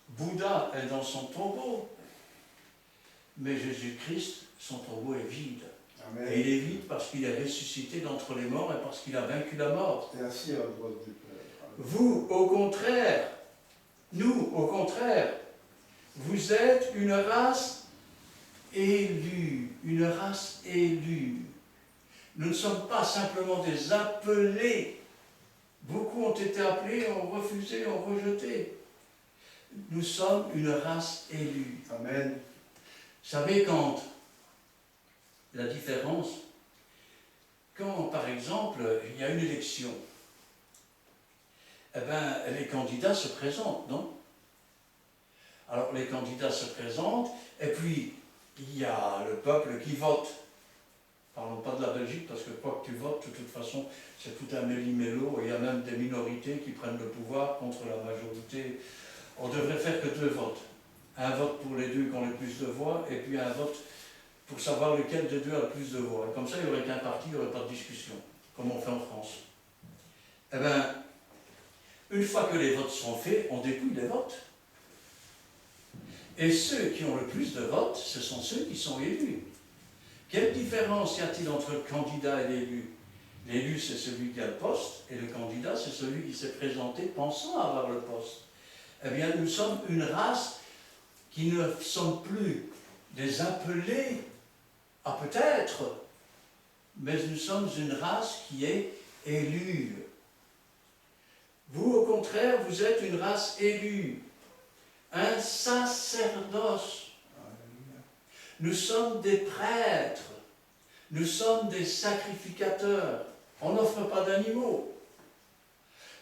Bouddha est dans son tombeau, mais Jésus-Christ, son tombeau est vide. Amen. Et il est vide parce qu'il est ressuscité d'entre les morts et parce qu'il a vaincu la mort. Et assis à la droite du Père. Vous, au contraire, nous, au contraire, vous êtes une race élue, une race élue. Nous ne sommes pas simplement des appelés. Beaucoup ont été appelés, ont refusé, ont rejeté. nous sommes une race élue. Amen. Vous savez, quand la différence, quand par exemple il y a une élection, eh bien les candidats se présentent, non? Alors les candidats se présentent, et puis il y a le peuple qui vote. Parlons pas de la Belgique, parce que quoi que tu votes, de toute façon, c'est tout un méli-mélo, et il y a même des minorités qui prennent le pouvoir contre la majorité. On devrait faire que 2 votes. Un vote pour les 2 qui ont le plus de voix, et puis un vote pour savoir lequel des 2 a le plus de voix. Et comme ça, il n'y aurait qu'un parti, il n'y aurait pas de discussion, comme on fait en France. Eh bien, une fois que les votes sont faits, on dépouille les votes. Et ceux qui ont le plus de votes, ce sont ceux qui sont élus. Quelle différence y a-t-il entre le candidat et l'élu? L'élu, c'est celui qui a le poste, et le candidat, c'est celui qui s'est présenté pensant avoir le poste. Eh bien, nous sommes une race qui ne sommes plus des appelés à peut-être, mais nous sommes une race qui est élue. Vous, au contraire, vous êtes une race élue, un sacerdoce. Nous sommes des prêtres, nous sommes des sacrificateurs. On n'offre pas d'animaux,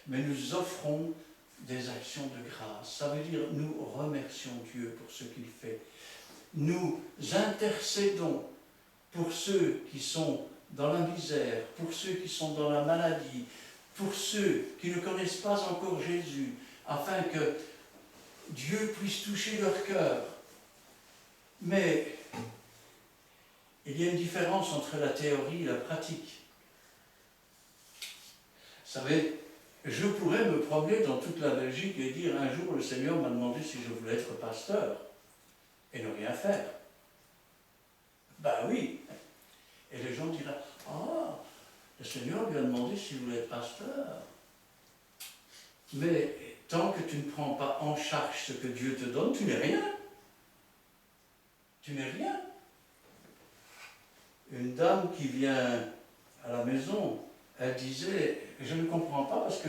mais nous offrons des actions de grâce. Ça veut dire nous remercions Dieu pour ce qu'il fait. Nous intercédons pour ceux qui sont dans la misère, pour ceux qui sont dans la maladie, pour ceux qui ne connaissent pas encore Jésus, afin que Dieu puisse toucher leur cœur. Mais il y a une différence entre la théorie et la pratique. Vous savez, je pourrais me promener dans toute la Belgique et dire un jour le Seigneur m'a demandé si je voulais être pasteur et ne rien faire. Ben oui. Et les gens diraient, ah, le Seigneur lui a demandé s'il voulait être pasteur. Mais tant que tu ne prends pas en charge ce que Dieu te donne, tu n'es rien. Tu n'es rien. Une dame qui vient à la maison, elle disait, je ne comprends pas parce que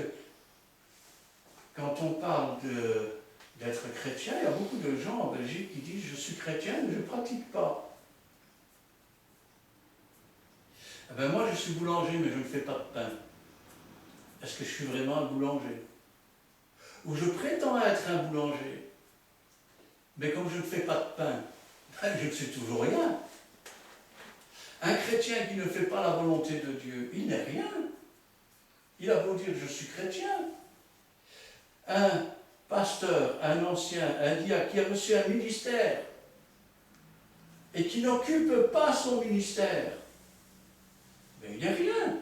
quand on parle d'être chrétien, il y a beaucoup de gens en Belgique qui disent je suis chrétien mais je ne pratique pas. Eh bien moi je suis boulanger mais je ne fais pas de pain. Est-ce que je suis vraiment un boulanger? Ou je prétends être un boulanger, mais comme je ne fais pas de pain, je ne suis toujours rien. Un chrétien qui ne fait pas la volonté de Dieu, il n'est rien. Il a beau dire je suis chrétien. Un pasteur, un ancien, un diacre qui a reçu un ministère et qui n'occupe pas son ministère, mais il n'est rien.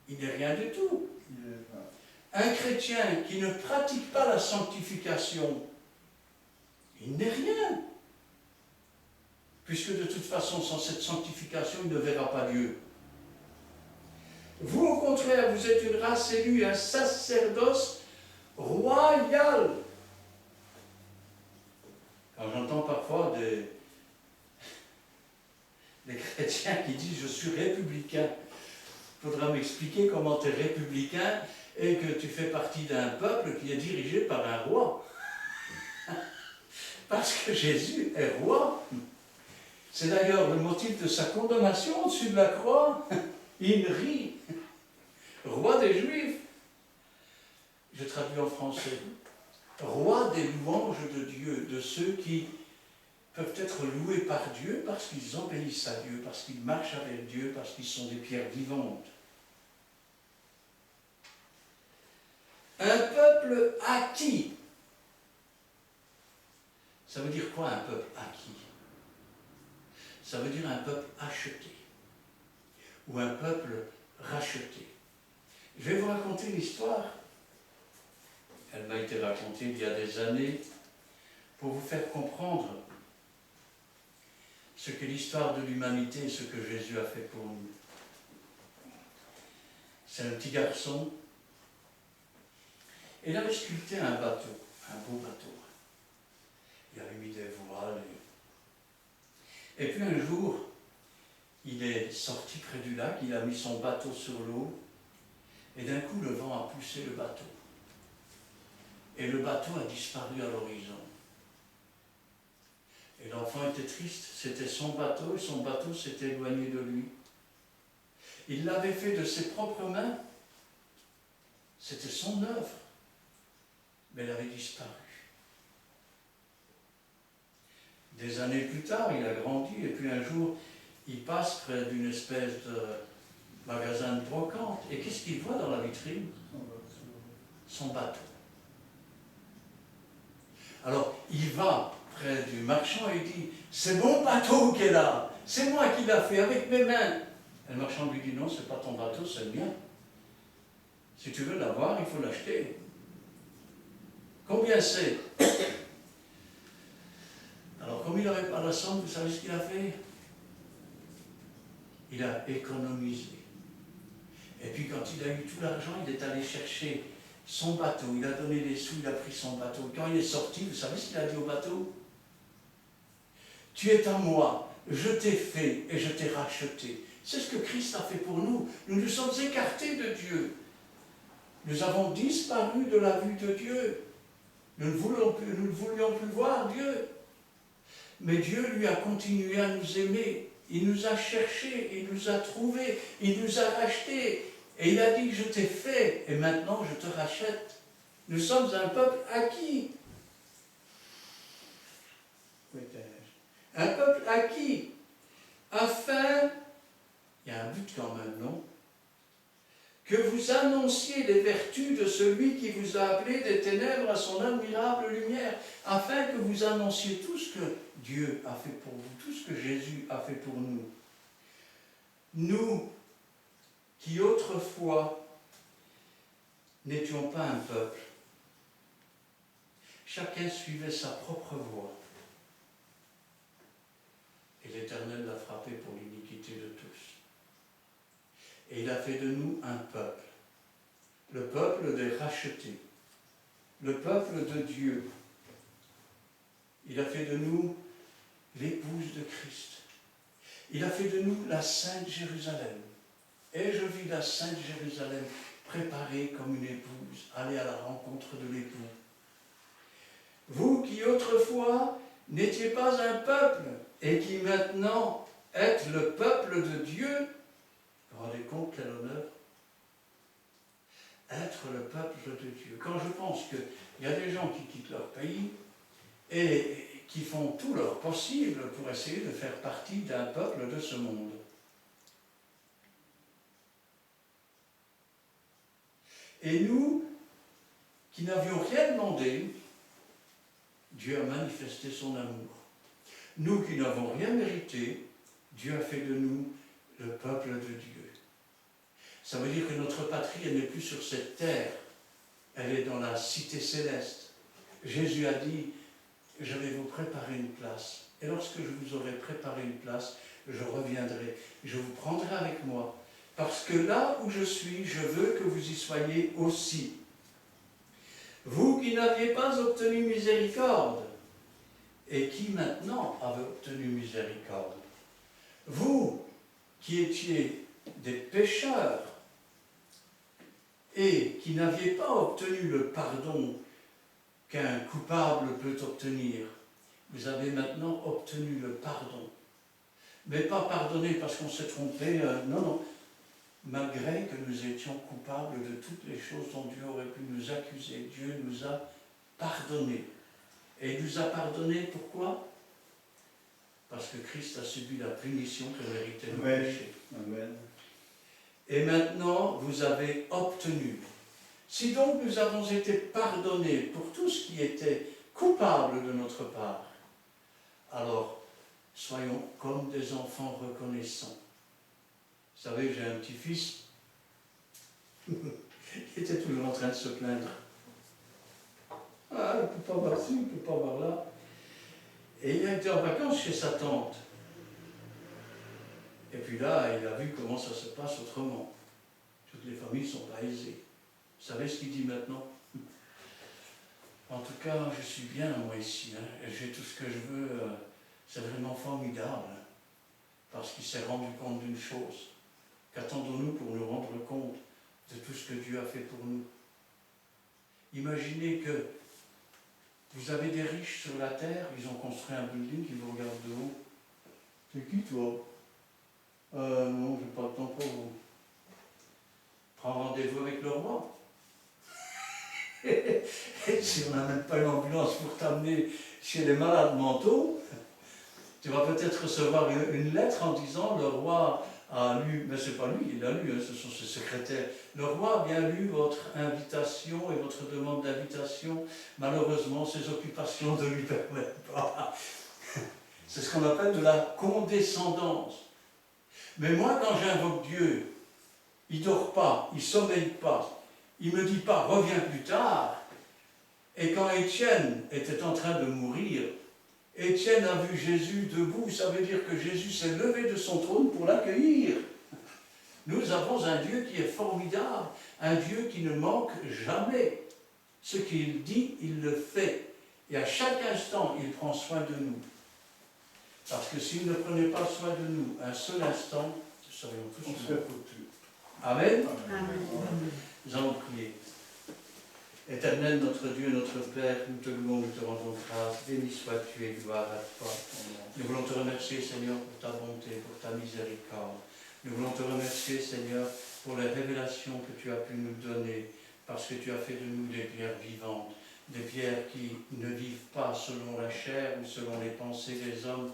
Il n'est rien du tout. Un chrétien qui ne pratique pas la sanctification, il n'est rien. Puisque de toute façon, sans cette sanctification, il ne verra pas Dieu. Vous, au contraire, vous êtes une race élue, un sacerdoce royal. Quand j'entends parfois des chrétiens qui disent « je suis républicain », il faudra m'expliquer comment tu es républicain et que tu fais partie d'un peuple qui est dirigé par un roi. Parce que Jésus est roi. C'est d'ailleurs le motif de sa condamnation au-dessus de la croix. Il rit. Roi des Juifs. Je traduis en français. Roi des louanges de Dieu, de ceux qui peuvent être loués par Dieu parce qu'ils obéissent à Dieu, parce qu'ils marchent avec Dieu, parce qu'ils sont des pierres vivantes. Un peuple acquis. Ça veut dire quoi un peuple acquis? Ça veut dire un peuple acheté, ou un peuple racheté. Je vais vous raconter l'histoire. Elle m'a été racontée il y a des années pour vous faire comprendre ce que l'histoire de l'humanité et ce que Jésus a fait pour nous. C'est un petit garçon. Il avait sculpté un bateau, un beau bateau. Il avait mis des voiles. Et puis un jour, il est sorti près du lac, il a mis son bateau sur l'eau, et d'un coup le vent a poussé le bateau. et le bateau a disparu à l'horizon. Et l'enfant était triste, c'était son bateau, et son bateau s'était éloigné de lui. Il l'avait fait de ses propres mains, c'était son œuvre, mais elle avait disparu. Des années plus tard, il a grandi, et puis un jour, il passe près d'une espèce de magasin de brocante, et qu'est-ce qu'il voit dans la vitrine? Son bateau. Alors, il va près du marchand et il dit, c'est mon bateau qui est là, c'est moi qui l'ai fait avec mes mains. Et le marchand lui dit, non, c'est pas ton bateau, c'est le mien. Si tu veux l'avoir, il faut l'acheter. Combien c'est? Alors, comme il n'avait pas la somme, vous savez ce qu'il a fait? Il a économisé. Et puis quand il a eu tout l'argent, il est allé chercher son bateau, il a donné les sous, il a pris son bateau. Quand il est sorti, vous savez ce qu'il a dit au bateau? Tu es à moi, je t'ai fait et je t'ai racheté. C'est ce que Christ a fait pour nous. Nous nous sommes écartés de Dieu. Nous avons disparu de la vue de Dieu. Nous ne voulions plus voir Dieu. Mais Dieu lui a continué à nous aimer. Il nous a cherchés, il nous a trouvés, il nous a rachetés. Et il a dit, je t'ai fait, et maintenant je te rachète. Nous sommes un peuple acquis. Un peuple acquis. Afin, il y a un but quand même, non? Que vous annonciez les vertus de celui qui vous a appelé des ténèbres à son admirable lumière. Afin que vous annonciez tout ce que Dieu a fait pour vous, tout ce que Jésus a fait pour nous. Nous, qui autrefois n'étions pas un peuple, chacun suivait sa propre voie. Et l'Éternel l'a frappé pour l'iniquité de tous. Et il a fait de nous un peuple, le peuple des rachetés, le peuple de Dieu. Il a fait de nous l'épouse de Christ. Il a fait de nous la Sainte Jérusalem. Et je vis la Sainte Jérusalem préparée comme une épouse, aller à la rencontre de l'époux. Vous qui autrefois n'étiez pas un peuple et qui maintenant êtes le peuple de Dieu, vous vous rendez compte quel honneur? Être le peuple de Dieu. Quand je pense qu'il y a des gens qui quittent leur pays et qui font tout leur possible pour essayer de faire partie d'un peuple de ce monde. Et nous, qui n'avions rien demandé, Dieu a manifesté son amour. Nous qui n'avons rien mérité, Dieu a fait de nous le peuple de Dieu. Ça veut dire que notre patrie, elle n'est plus sur cette terre, elle est dans la cité céleste. Jésus a dit, je vais vous préparer une place. Et lorsque je vous aurai préparé une place, je reviendrai, je vous prendrai avec moi. Parce que là où je suis, je veux que vous y soyez aussi. Vous qui n'aviez pas obtenu miséricorde, et qui maintenant avez obtenu miséricorde. Vous qui étiez des pécheurs, et qui n'aviez pas obtenu le pardon qu'un coupable peut obtenir, vous avez maintenant obtenu le pardon. Mais pas pardonné parce qu'on s'est trompé, non, non. Malgré que nous étions coupables de toutes les choses dont Dieu aurait pu nous accuser, Dieu nous a pardonné. Et il nous a pardonné pourquoi? Parce que Christ a subi la punition que méritaient nos péchés. Amen. Et maintenant, vous avez obtenu. Si donc nous avons été pardonnés pour tout ce qui était coupable de notre part, alors soyons comme des enfants reconnaissants. Vous savez, j'ai un petit-fils qui était toujours en train de se plaindre. Ah, il ne peut pas voir ci, il ne peut pas voir là. Et il a été en vacances chez sa tante. Et puis là, il a vu comment ça se passe autrement. Toutes les familles ne sont pas aisées. Vous savez ce qu'il dit maintenant? En tout cas, je suis bien, moi, ici. Et j'ai tout ce que je veux. C'est vraiment formidable. Parce qu'il s'est rendu compte d'une chose. Qu'attendons-nous pour nous rendre compte de tout ce que Dieu a fait pour nous? Imaginez que Vous avez des riches sur la terre, ils ont construit un building qui vous regarde de haut. C'est qui toi? Non, j'ai pas le temps pour vous. Prends rendez-vous avec le roi. Et si on n'a même pas une ambulance pour t'amener chez les malades mentaux, tu vas peut-être recevoir une lettre en disant le roi a lu, mais c'est pas lui, il a lu, hein, ce sont ses secrétaires. Le roi a bien lu votre invitation et votre demande d'invitation. Malheureusement, ses occupations ne lui permettent pas. C'est ce qu'on appelle de la condescendance. Mais moi, quand j'invoque Dieu, il ne dort pas, il ne sommeille pas, il ne me dit pas reviens plus tard. Et quand Étienne était en train de mourir, Étienne a vu Jésus debout, ça veut dire que Jésus s'est levé de son trône pour l'accueillir. Nous avons un Dieu qui est formidable, un Dieu qui ne manque jamais. Ce qu'il dit, il le fait. Et à chaque instant, il prend soin de nous. Parce que s'il ne prenait pas soin de nous un seul instant, nous serions tous foutus. Amen. Amen. Nous allons prier. Éternel, notre Dieu, notre Père, nous te louons, nous te rendons grâce. Béni sois-tu et gloire à toi. Nous voulons te remercier, Seigneur, pour ta bonté, pour ta miséricorde. Nous voulons te remercier, Seigneur, pour les révélations que tu as pu nous donner, parce que tu as fait de nous des pierres vivantes, des pierres qui ne vivent pas selon la chair ou selon les pensées des hommes,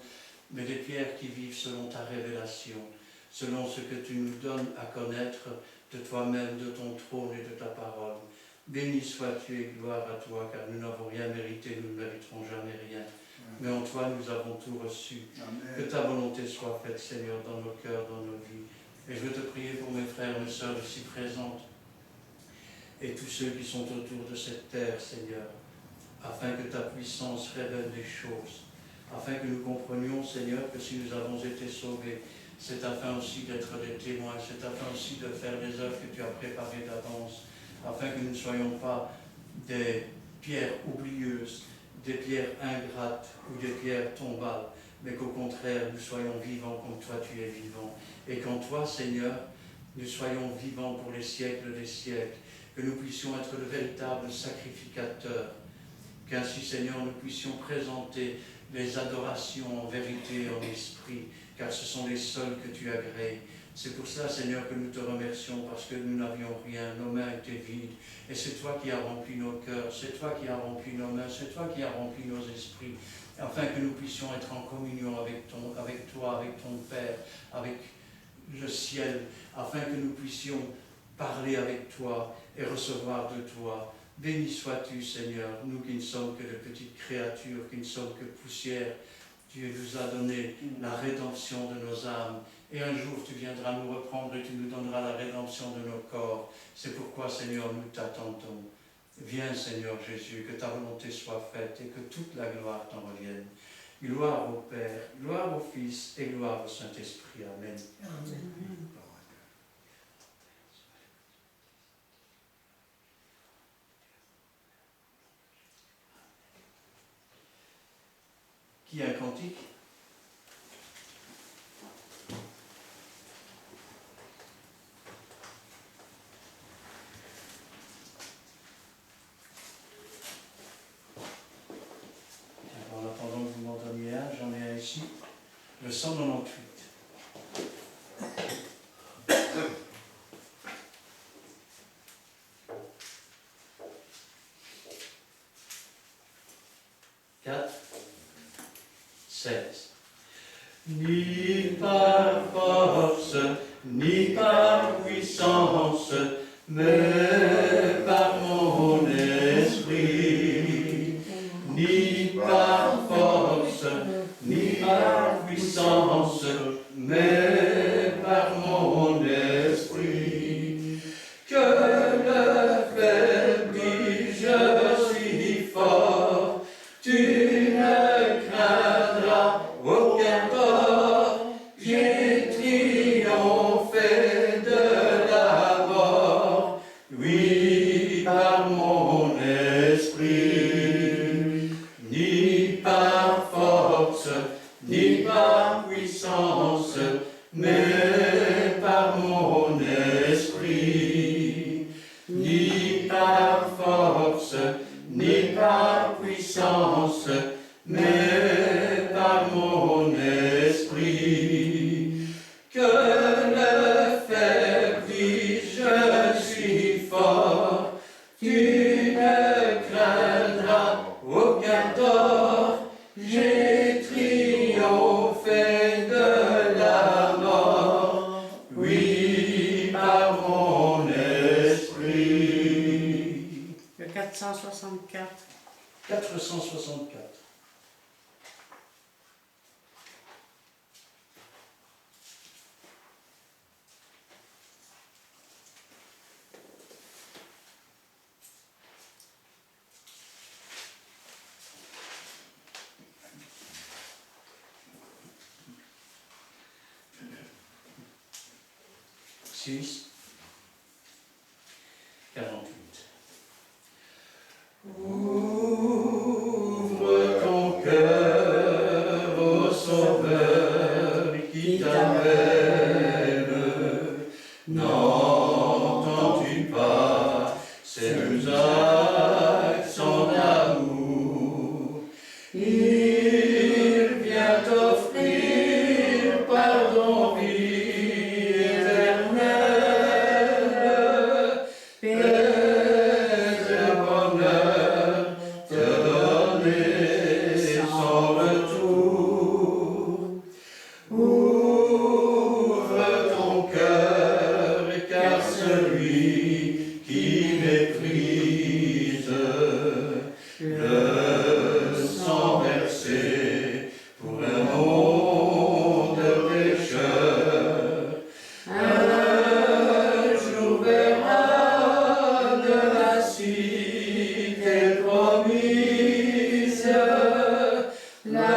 mais des pierres qui vivent selon ta révélation, selon ce que tu nous donnes à connaître de toi-même, de ton trône et de ta parole. Béni sois-tu et gloire à toi, car nous n'avons rien mérité, nous ne mériterons jamais rien. Mais en toi, nous avons tout reçu. Amen. Que ta volonté soit faite, Seigneur, dans nos cœurs, dans nos vies. Et je veux te prier pour mes frères et mes sœurs ici présentes, et tous ceux qui sont autour de cette terre, Seigneur, afin que ta puissance révèle des choses, afin que nous comprenions, Seigneur, que si nous avons été sauvés, c'est afin aussi d'être des témoins, c'est afin aussi de faire des œuvres que tu as préparées d'avance, afin que nous ne soyons pas des pierres oublieuses, des pierres ingrates ou des pierres tombales, mais qu'au contraire, nous soyons vivants comme toi tu es vivant. Et qu'en toi, Seigneur, nous soyons vivants pour les siècles des siècles, que nous puissions être de véritables sacrificateurs, qu'ainsi, Seigneur, nous puissions présenter les adorations en vérité et en esprit, car ce sont les seuls que tu agrées. C'est pour cela, Seigneur, que nous te remercions, parce que nous n'avions rien, nos mains étaient vides, et c'est toi qui as rempli nos cœurs, c'est toi qui as rempli nos mains, c'est toi qui as rempli nos esprits, afin que nous puissions être en communion avec toi, avec ton Père, avec le ciel, afin que nous puissions parler avec toi et recevoir de toi. Béni sois-tu, Seigneur, nous qui ne sommes que de petites créatures, qui ne sommes que poussière. Dieu nous a donné la rédemption de nos âmes. Et un jour, tu viendras nous reprendre et tu nous donneras la rédemption de nos corps. C'est pourquoi, Seigneur, nous t'attendons. Viens, Seigneur Jésus, que ta volonté soit faite et que toute la gloire t'en revienne. Gloire au Père, gloire au Fils et gloire au Saint-Esprit. Amen. Amen. Qui a un cantique? En attendant que vous m'en donniez un, j'en ai un ici, le 198. Ni par force, ni par puissance, mais par mon esprit. Ni par force, ni par puissance, mais par mon esprit. Que le faible dit, je suis fort, tu ne craindras aucun tort. J'ai triomphé de la mort, oui, par mon esprit. Ni par force, ni par puissance, mais par mon esprit. Ni par force, ni par puissance, 464. Six, 48. Ouvre ton cœur au Sauveur qui t'appelle. N'entends-tu pas ses deux accents d'amour? Il vient t'offrir pardon, vie éternelle, paix et bonheur te donner sans retour. Ouvre ton cœur, car celui qui méprise le sang versé pour un monde pécheur, un jour verra de la cité promise la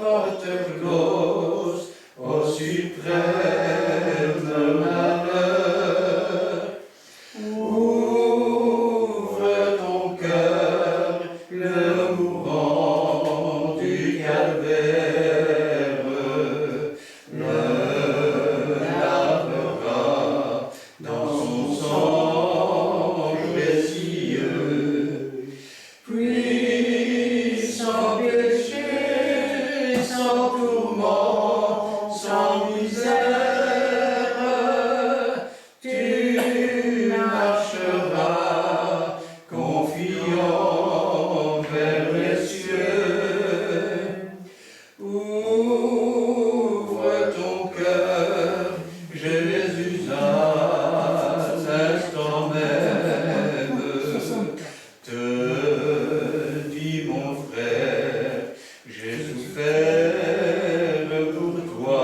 porte close au suprême malheur. Ouvre ton cœur, le mourant du calvaire le lavera dans son sang précieux. Puis sans péché, sans tourment, sans misère, tu marcheras confiant vers les cieux. Ouvre ton cœur, Jésus à l'instant même te dit mon frère, j'ai souffert pour toi.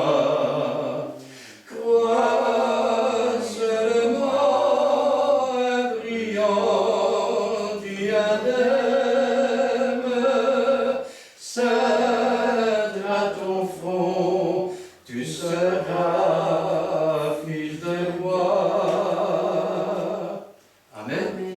Crois seulement un brillant diadème ceindra ton front, tu seras